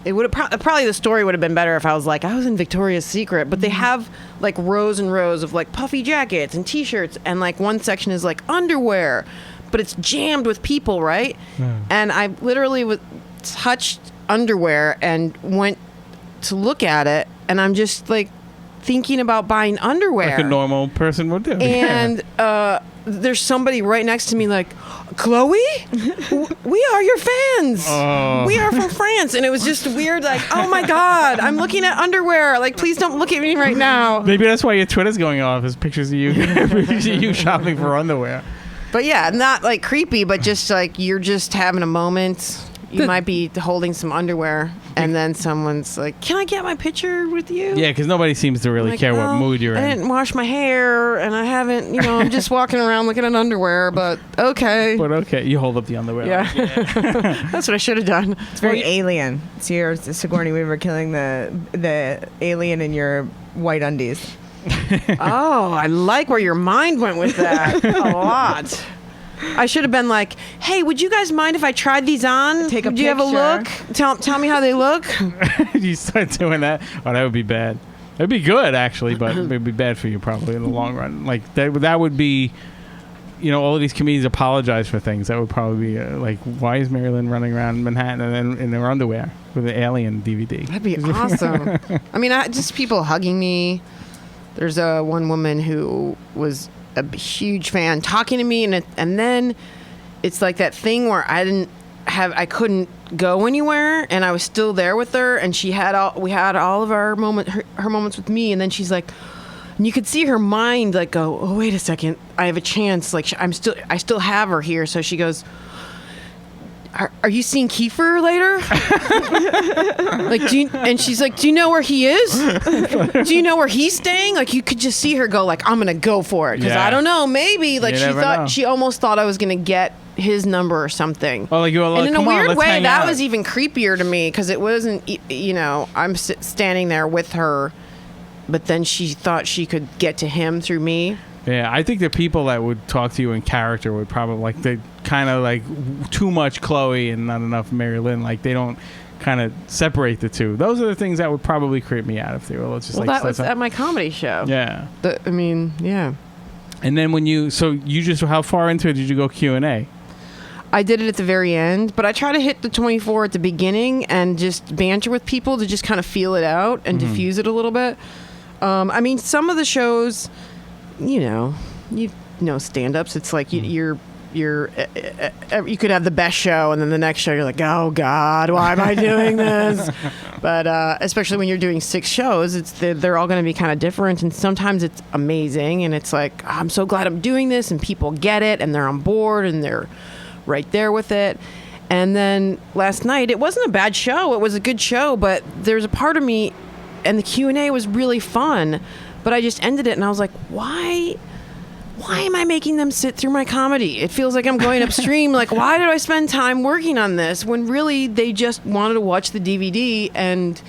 It would have probably the story would have been better if I was like I was in Victoria's Secret, but they have like rows and rows of like puffy jackets and T-shirts, and like one section is like underwear, but it's jammed with people, right? And I literally touched underwear and went to look at it, and I'm just like thinking about buying underwear like a normal person would do. And there's somebody right next to me like, Chloe, we are your fans. Oh. We are from France. And it was just weird, like, oh my God, I'm looking at underwear. Like, please don't look at me right now. Maybe that's why your Twitter's going off, is pictures of you shopping for underwear. But yeah, not like creepy, but just like you're just having a moment. You might be holding some underwear, and then someone's like, "Can I get my picture with you?" Yeah, because nobody seems to really like, care what mood you're I in. didn't wash my hair, and I haven't, I'm just walking around looking at underwear, but okay. But okay, you hold up the underwear. Yeah. That's what I should have done. It's very alien. So you're Sigourney Weaver killing the alien in your white undies. Oh, I like where your mind went with that a lot. I should have been like, hey, would you guys mind if I tried these on? Take a Would you have a look? Tell me how they look. You start doing that? Oh, that would be bad. It'd be good, actually, but it'd be bad for you probably in the long run. Like, that would be, all of these comedians apologize for things. That would probably be like, why is Mary Lynn running around Manhattan and then in her underwear with an Alien DVD? That'd be awesome. I mean, just people hugging me. There's one woman who was a huge fan talking to me, and then it's like that thing where I couldn't go anywhere, and I was still there with her, and we had all of our her moments with me, and then she's like, and you could see her mind like go, oh wait a second, I have a chance, like I still have her here. So she goes, are you seeing Kiefer later? And she's like, do you know where he is? Do you know where he's staying? Like, you could just see her go like, I'm going to go for it. Because I don't know, maybe like she almost thought I was going to get his number or something. Oh, like you were like, and in a come on, weird let's way, hang that out. was even creepier to me because it wasn't, I'm standing there with her, but then she thought she could get to him through me. Yeah, I think the people that would talk to you in character would probably like they kind of like too much Chloe and not enough Mary Lynn. Like they don't kind of separate the two. Those are the things that would probably creep me out if they were. Let's just that was at my comedy show. Yeah. Yeah. And then how far into it did you go Q&A? I did it at the very end, but I try to hit the 24 at the beginning and just banter with people to just kind of feel it out and diffuse it a little bit. I mean, some of the shows, stand-ups, it's like you're you could have the best show, and then the next show you're like, oh God, why am I doing this? But especially when you're doing 6 shows, they're all going to be kind of different, and sometimes it's amazing, and it's like, I'm so glad I'm doing this, and people get it, and they're on board, and they're right there with it. And then last night, it wasn't a bad show. It was a good show, but there's a part of me, and the Q&A was really fun, but I just ended it, and I was like, why am I making them sit through my comedy? It feels like I'm going upstream. Like, why did I spend time working on this when really they just wanted to watch the DVD and,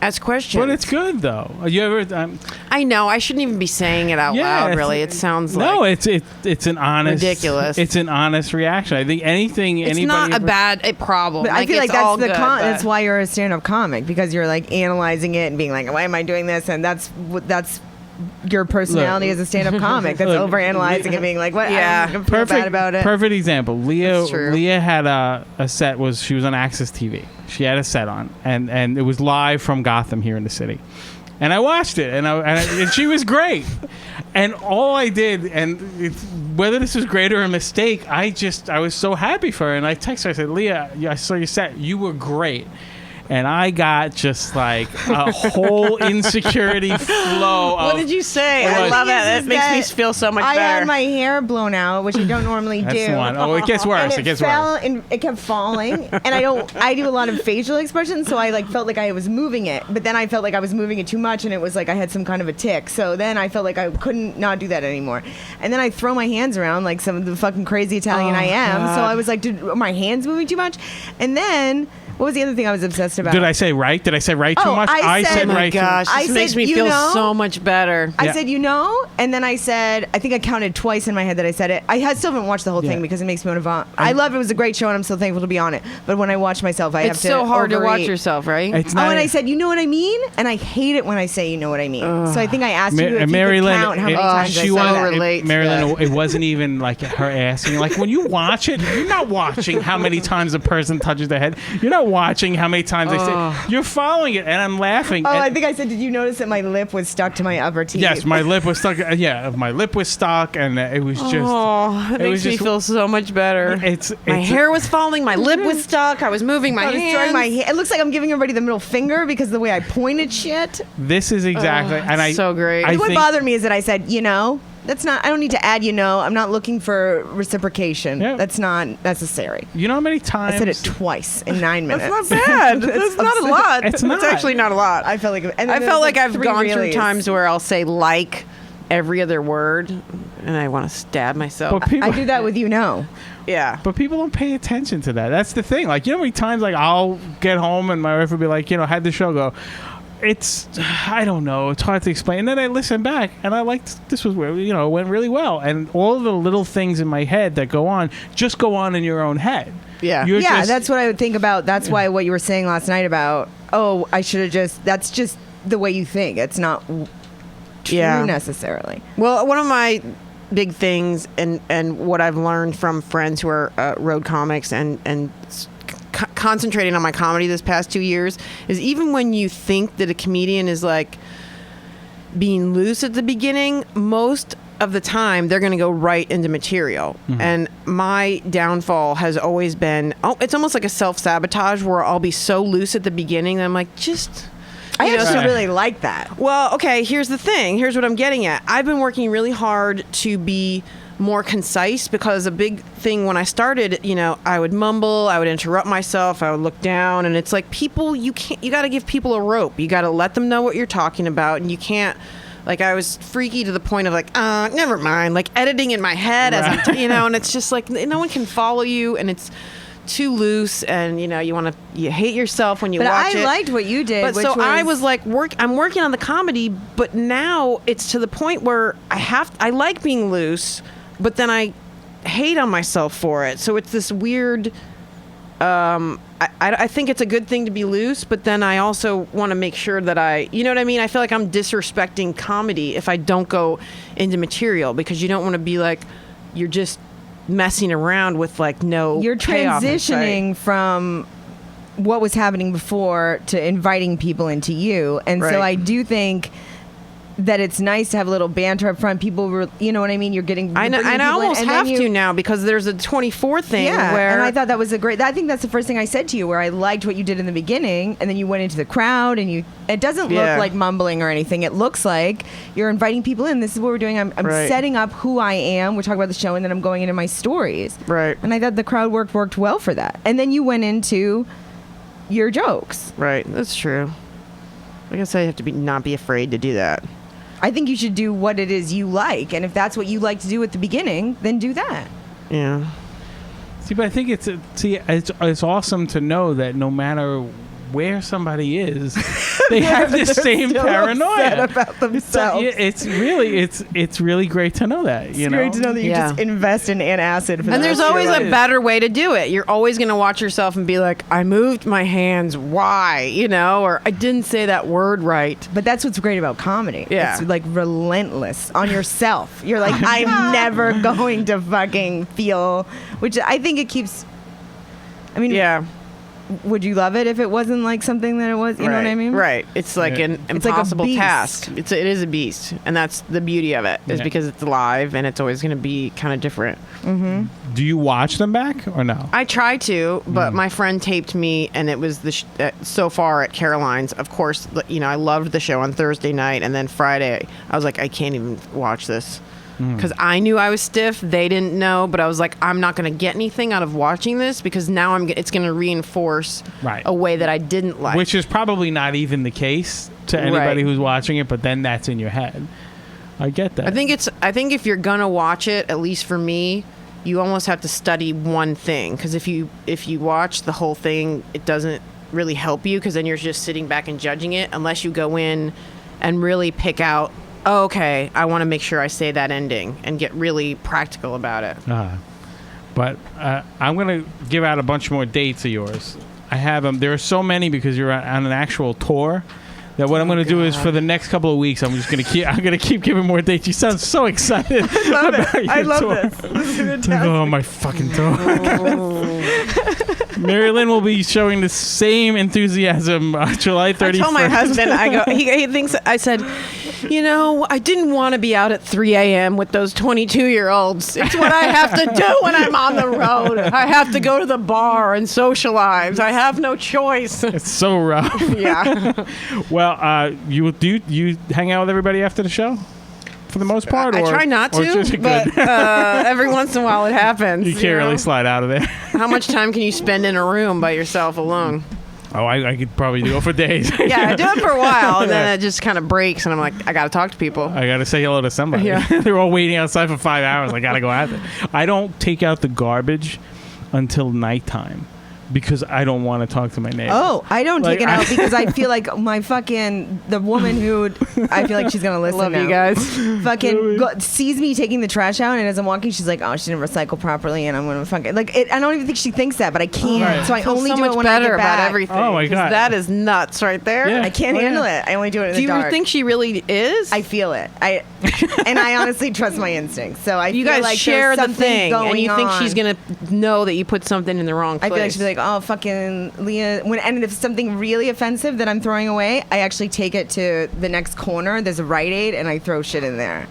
ask questions? But it's good, though. You ever? I know. I shouldn't even be saying it out loud, really. It sounds like... No, it's an honest... Ridiculous. It's an honest reaction. I think it's not a problem. But I feel like that's that's why you're a stand-up comic, because you're, like, analyzing it and being like, why am I doing this? And that's your personality as a stand-up comic. That's overanalyzing and being like, what? Yeah, I feel bad about it. Perfect example. Leah had a set. She was on Access TV. She had a set on, and it was live from Gotham here in the city. And I watched it, and she was great. And all I did, and whether this was great or a mistake, I was so happy for her. And I texted her. I said, Leah, I saw your set. You were great. And I got just like a whole insecurity flow. What did you say? I love it. It makes me feel so much better. I had my hair blown out, which I don't normally do. That's the one. Oh, it gets worse. It fell, and it kept falling. And I do a lot of facial expressions, so I felt like I was moving it. But then I felt like I was moving it too much, and it was like I had some kind of a tick. So then I felt like I couldn't not do that anymore. And then I throw my hands around like some of the fucking crazy Italian I am. God. So I was like, are my hands moving too much? And then... what was the other thing I was obsessed about? Did I say right? Did I say right too much? I said right. Gosh, this makes me feel so much better. I said, and then I said, I think I counted twice in my head that I said it. I still haven't watched the whole thing because it makes me want to vomit. I love it. It was a great show, and I'm so thankful to be on it. But when I watch myself, I have to. It's so hard to watch yourself, right? And I said, you know what I mean? And I hate it when I say, you know what I mean. So I think I asked you if Mary you could Lynn, count how many times I said that. Mary Lynn, it wasn't even like her asking. Like when you watch it, you're not watching how many times a person touches their head. You're not watching how many times they say. You're following it, and I'm laughing. I think I said, did you notice that my lip was stuck to my upper teeth? Yes, my lip was stuck. Yeah, my lip was stuck, and it was just... it makes me feel so much better. My hair was falling, my lip was stuck, I was moving my hands. It looks like I'm giving everybody the middle finger because of the way I pointed shit. This is exactly... so great. What bothered me is that I said, that's not... I don't need to add, I'm not looking for reciprocation. Yep. That's not necessary. You know how many times... I said it twice in 9 minutes. That's not bad. That's not a lot. It's actually not a lot. I felt like... I've gone through times where I'll say like every other word, and I want to stab myself. I do that with Yeah. But people don't pay attention to that. That's the thing. Like, how many times, like, I'll get home and my wife will be like, how'd the show go? I don't know. It's hard to explain. And then I listen back, and I liked this was where it went really well. And all the little things in my head that go on just go on in your own head. Yeah, that's what I would think about. That's why what you were saying last night about I should have just. That's just the way you think. It's not true necessarily. Well, one of my big things and what I've learned from friends who are road comics and concentrating on my comedy this past 2 years is even when you think that a comedian is like being loose at the beginning, most of the time they're going to go right into material. Mm-hmm. And my downfall has always been, it's almost like a self-sabotage where I'll be so loose at the beginning that I'm like, I actually really like that. Well, okay, here's the thing. Here's what I'm getting at. I've been working really hard to be more concise because a big thing when I started, I would mumble, I would interrupt myself, I would look down, and it's like people, you got to give people a rope. You got to let them know what you're talking about, and you can't, like, I was freaky to the point of like, never mind, like editing in my head as I'm, and it's just like no one can follow you, and it's too loose, and you hate yourself when you watch it. But I liked what you did. I was like, I'm working on the comedy, but now it's to the point where I like being loose, but then I hate on myself for it. So it's this weird, I think it's a good thing to be loose, but then I also want to make sure that you know what I mean? I feel like I'm disrespecting comedy if I don't go into material, because you don't want to be like, you're just messing around with like no You're transitioning from what was happening before to inviting people into you. And so I do think that it's nice to have a little banter up front. People were, you know what I mean? You're getting. I know, and I almost have to now because there's a 24 thing. Yeah, where and I thought that was I think that's the first thing I said to you, where I liked what you did in the beginning, and then you went into the crowd, and it doesn't look like mumbling or anything. It looks like you're inviting people in. This is what we're doing. I'm right. setting up who I am. We're talking about the show, and then I'm going into my stories. Right. And I thought the crowd worked well for that. And then you went into your jokes. Right. That's true. I guess I have to not be afraid to do that. I think you should do what it is you like, and if that's what you like to do at the beginning, then do that. Yeah. See, but I think it's awesome to know that no matter where somebody is, they have this same paranoia about themselves. It's really great to know that. It's great to know that you just invest in antacid. And there's always a better way to do it. You're always going to watch yourself and be like, I moved my hands. Why? Or I didn't say that word right. But that's what's great about comedy. Yeah. It's like relentless on yourself. You're like, I'm never going to fucking feel, which I think it keeps. I mean, yeah. Would you love it if it wasn't like something that it was? You know what I mean? Right. It's like an impossible like task. It is a beast, and that's the beauty of it. Is because it's live and it's always going to be kind of different. Mm-hmm. Do you watch them back or no? I try to, but my friend taped me, and it was so far at Caroline's. Of course, I loved the show on Thursday night, and then Friday, I was like, I can't even watch this. Because I knew I was stiff. They didn't know, but I was like, I'm not going to get anything out of watching this because now it's going to reinforce a way that I didn't like. Which is probably not even the case to anybody who's watching it, but then that's in your head. I get that. I think if you're going to watch it, at least for me, you almost have to study one thing. Because if you watch the whole thing, it doesn't really help you because then you're just sitting back and judging it unless you go in and really pick out, oh, okay, I want to make sure I say that ending and get really practical about it. But I'm going to give out a bunch more dates of yours. I have them. There are so many because you're on an actual tour that what I'm going to do is for the next couple of weeks, I'm just going to keep giving more dates. You sound so excited. I love this. This is fantastic. Oh, my fucking tour. Mary Lynn will be showing the same enthusiasm July 31st. I told my husband, he thinks, I said, I didn't want to be out at 3 a.m. with those 22-year-olds. It's what I have to do when I'm on the road. I have to go to the bar and socialize. I have no choice. It's so rough. Yeah. Well, you hang out with everybody after the show? For the most part? I try not to, but every once in a while it happens. You can't really slide out of there. How much time can you spend in a room by yourself alone? Oh, I could probably go for days. Yeah, I do it for a while, and then it just kind of breaks, and I'm like, I got to talk to people. I got to say hello to somebody. Yeah. They're all waiting outside for 5 hours. I got to go out there. I don't take out the garbage until nighttime because I don't want to talk to my neighbors. Oh, I don't take it out because I feel like the woman who, I feel like she's going to listen Love now. you guys. Fucking sees me taking the trash out, and as I'm walking, she's like, oh, she didn't recycle properly, and I'm going to fucking, I don't even think she thinks that, but I can't. Right. So I only so do much it when better I get back. about everything. Oh, my God. That is nuts right there. Yeah. I can't handle it. I only do it in the dark. Do you think she really is? I feel it. And I honestly trust my instincts. So you feel guys like share the thing, and you think on. she's going to know that you put something in the wrong place. I feel like she'd be like, oh, fucking Leah. And if something really offensive that I'm throwing away, I actually take it to the next corner. There's a Rite Aid, and I throw shit in there.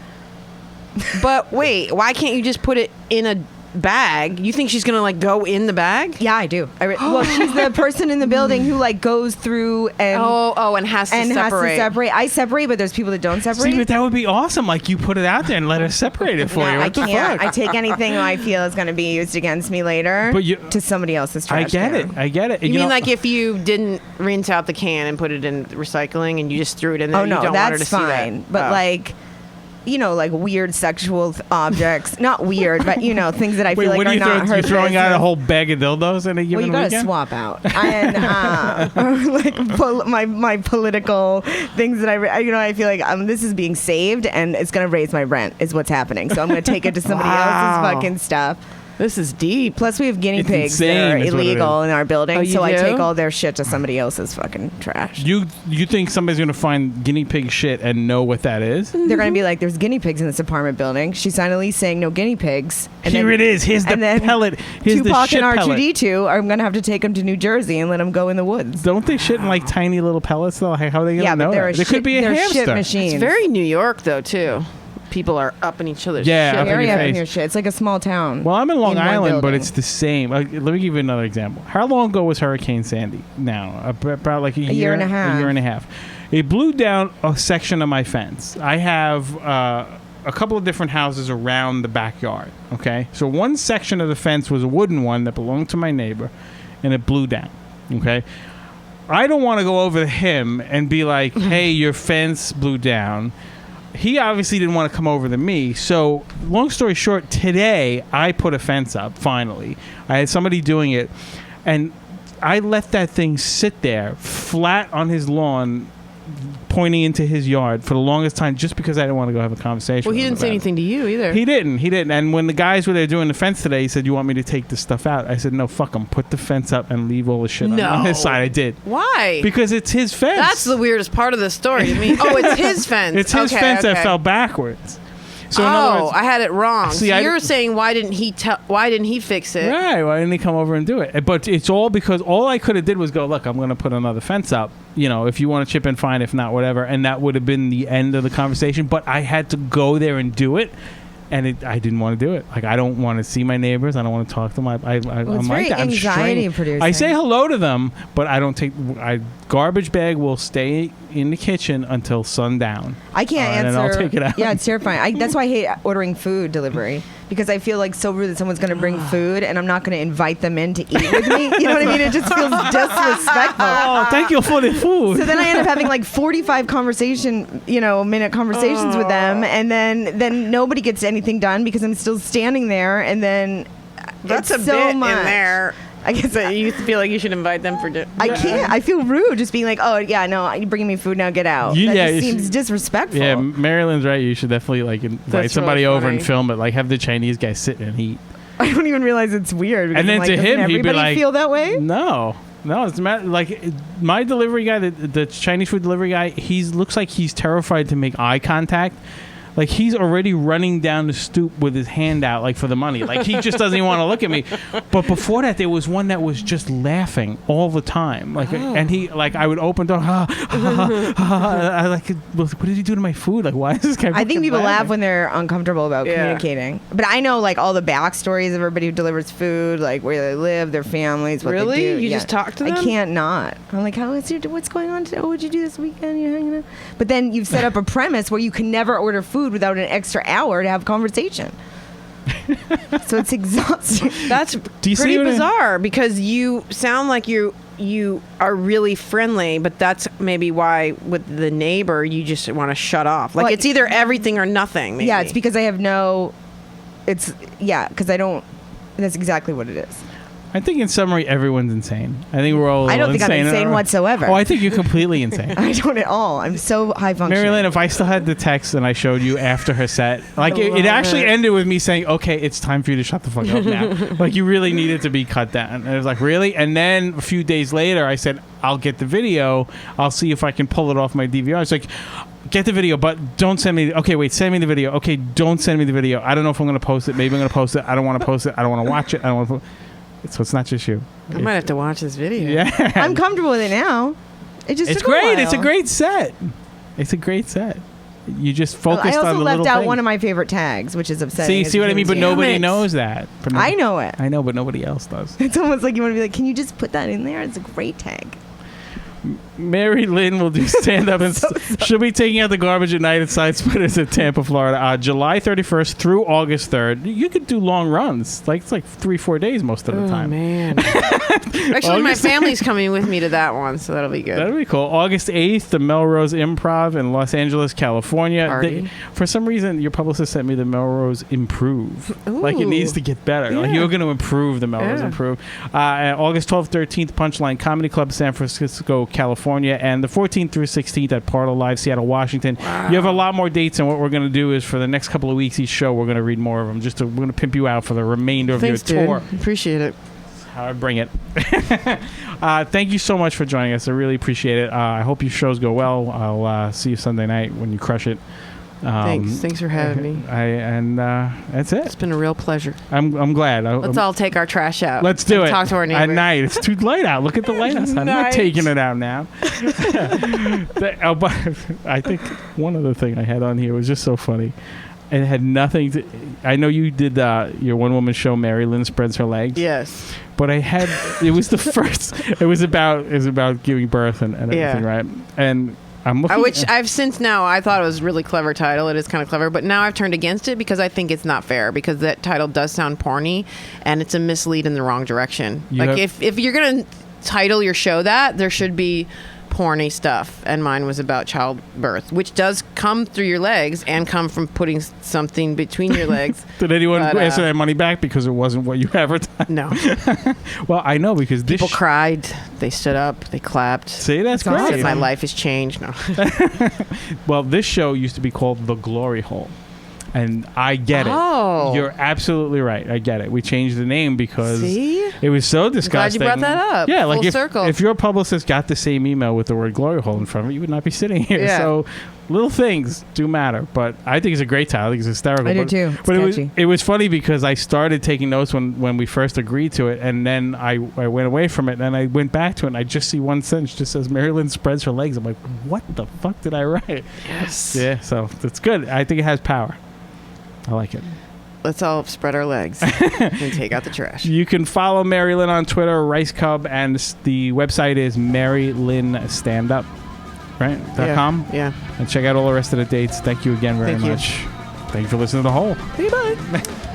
But wait, why can't you just put it in a bag? You think she's gonna go in the bag? Yeah, I do. Well, she's the person in the building who goes through and and has to separate. I separate, but there's people that don't separate. See, but that would be awesome. You put it out there and let her separate it for you. What the fuck? I take anything I feel is going to be used against me later to somebody else's trash. I get it. You mean if you didn't rinse out the can and put it in recycling and you just threw it in there? Oh no, you don't want her to that's fine. See that. But weird sexual objects. Not weird, but, things that I feel like are not her You're throwing out a business. whole bag of dildos in a given weekend? Well, you gotta swap out. And, my political things that I feel like this is being saved and it's gonna raise my rent is what's happening. So I'm gonna take it to somebody else's fucking stuff. This is deep. Plus, we have guinea It's pigs insane, that are is what it illegal is. in our building, Oh, you so I do? take all their shit to somebody else's fucking trash. You think somebody's gonna find guinea pig shit and know what that is? They're gonna be like, "There's guinea pigs in this apartment building." She signed a lease saying no guinea pigs. And Here it is. Here's the and then pellet. Here's the Tupac shit and pellet. R2D2 are gonna have to take them to New Jersey and let them go in the woods. Don't they shit in like tiny little pellets though? Like, how are they gonna Yeah, know but that? There could be a they're hamster. shit machines. It's very New York, though, too. People are up in each other's Yeah, shit. up in Very your up in face. your shit. It's like a small town. Well, I'm in Long in one Island, but building. it's the same. Let me give you another example. How long ago was Hurricane Sandy? Now, about like a year and a half. A year and a half. It blew down a section of my fence. I have a couple of different houses around the backyard. Okay, so one section of the fence was a wooden one that belonged to my neighbor, and it blew down. Okay. I don't want to go over to him and be like, "Hey, your fence blew down." He obviously didn't want to come over to me. So, long story short, today I put a fence up, finally. I had somebody doing it, and I let that thing sit there flat on his lawn, pointing into his yard for the longest time just because I didn't want to go have a conversation Well, he with him didn't say about it. anything to you either. He didn't. And when the guys were there doing the fence today, he said, "You want me to take this stuff out?" I said, "No, fuck him. Put the fence up and leave all the shit on his side." I did. Why? Because it's his fence. That's the weirdest part of the story to me. Oh, it's his fence. It's his Okay, fence that okay. fell backwards. So in other Oh, words, I had it wrong. See, So I you're didn't- saying why didn't he fix it? right? Why didn't he come over and do it? But it's all because all I could have did was go, "Look, I'm going to put another fence up. You know, if you want to chip in, fine. If not, whatever." And that would have been the end of the conversation. But I had to go there and do it. And I didn't want to do it. Like, I don't want to see my neighbors. I don't want to talk to them. I'm it's like very that. I'm anxiety strained. producing. I say hello to them, but I don't take. Garbage bag will stay in the kitchen until sundown. I can't And answer. then I'll take it out. Yeah, it's terrifying. That's why I hate ordering food delivery because I feel like so rude that someone's going to bring food and I'm not going to invite them in to eat with me. You know what I mean? It just feels disrespectful. Oh, thank you for the food. So then I end up having like 45 minute conversations with them, and then nobody gets anything done because I'm still standing there, and then That's it's a so bit much. in there. I guess So you feel like you should invite them for dinner. I can't. I feel rude just being like, "Oh yeah, no, you're bringing me food now. Get out." You- that yeah, just you seems should- disrespectful. Yeah, Mary Lynn's right. You should definitely like invite That's somebody really over and funny. film it. Like have the Chinese guy sit and eat. I don't even realize it's weird. because And then I'm to like, him, doesn't he'd be everybody like, feel that way? No, it's like my delivery guy, the Chinese food delivery guy. Looks like he's terrified to make eye contact. Like he's already running down the stoop with his hand out, like for the money. Like he just doesn't even want to look at me. But before that, there was one that was just laughing all the time. Like, and he like I would open door. I like, what did he do to my food? Like, why is this guy? I think fucking people laugh laughing? when they're uncomfortable about Yeah. communicating. But I know like all the backstories of everybody who delivers food, like where they live, their families, what Really? they do. You just talk to I them? can't not. I'm like, what's going on today? Oh, what'd you do this weekend? You hanging out? But then you've set up a premise where you can never order food without an extra hour to have conversation. So it's exhausting. That's you see pretty what I- bizarre because you sound like you are really friendly, but that's maybe why with the neighbor you just want to shut off. Like Well, it's either everything or nothing. Maybe. Yeah, it's because I have no. Because I don't. That's exactly what it is. I think in summary, everyone's insane. I think we're all. I don't think I'm insane insane whatsoever. Oh, I think you're completely insane. I don't at all. I'm so high functioning. Mary Lynn, if I still had the text and I showed you after her set, like it love actually it. ended with me saying, "Okay, it's time for you to shut the fuck up now." Like you really needed to be cut down. And it was like, really? And then a few days later, I said, "I'll get the video. I'll see if I can pull it off my DVR." It's like, get the video, but don't send me. Okay, wait, send me the video. Okay, don't send me the video. I don't know if I'm going to post it. Maybe I'm going to post it. I don't want to post it. I don't want to watch it. I don't want to. So it's not just you. I might have to watch this video. Yeah. I'm comfortable with it now. It just It's took a great. while. It's a great set. It's a great set. You just focused I on also the left little out things. one of my favorite tags, which is upsetting. See what I mean? But Damn nobody it. knows that. But I know it. I know, but nobody else does. It's almost like you want to be like, can you just put that in there? It's a great tag. Mary Lynn will do stand up and she'll be taking out the garbage at night at Side Splitters in Tampa, Florida, July 31st through August 3rd. You could do long runs. Like it's like 3-4 days most of the Oh time. man. Actually, my family's coming with me to that one, so that'll be good. That'd be cool. August 8th, the Melrose Improv in Los Angeles, California. Party. For some reason, your publicist sent me the Melrose Improve. Like it needs Ooh. to get better. Like Yeah. you're going to improve the Melrose Yeah. Improve. And August 12th, 13th, Punchline Comedy Club, San Francisco, California. California, and the 14th through 16th at Portal Live, Seattle, Washington. Wow. You have a lot more dates, and what we're going to do is for the next couple of weeks each show, we're going to read more of them. We're going to pimp you out for the remainder of your tour. Appreciate it. How I bring it. Thank you so much for joining us. I really appreciate it. I hope your shows go well. I'll see you Sunday night when you crush it. Thanks for having me. That's it. It's been a real pleasure. I'm glad. Let's all take our trash out. Let's do it. Talk to our neighbors. At night. It's too late out. Look at the lighthouse. I'm not taking it out now. But I think one other thing I had on here was just so funny. It had nothing to... I know you did your one-woman show, Mary Lynn Spreads Her Legs. Yes. But it was the first... It was about giving birth and everything, right? And I'm looking... Which I've since now... I thought it was a really clever title. It is kind of clever. But now I've turned against it because I think it's not fair. Because that title does sound porny. And it's a mislead in the wrong direction. If you're going to title your show that, there should be... porny stuff, and mine was about childbirth, which does come through your legs and come from putting something between your legs. Did anyone answer that money back because it wasn't what you advertised? No. Well, I know because people cried, they stood up, they clapped. See, that's great. Said, my life has changed. No. Well, this show used to be called The Glory Hole. And I get it. Oh. You're absolutely right. I get it. We changed the name because it was so disgusting. I'm glad you brought that up. Yeah, like circle. If your publicist got the same email with the word glory hole in front of it, you would not be sitting here. Yeah. So little things do matter. But I think it's a great title. I think it's hysterical. I do too. But it was funny because I started taking notes when we first agreed to it, and then I went away from it, and I went back to it, and I just see one sentence just says Mary Lynn Spreads Her Legs. I'm like, what the fuck did I write? Yes. Yeah, so it's good. I think it has power. I like it. Let's all spread our legs and take out the trash. You can follow Mary Lynn on Twitter, Rajskub, and the website is MaryLynnStandup, right? .com. Yeah. And check out all the rest of the dates. Thank you again very much. Thank you for listening to The Whole. Bye.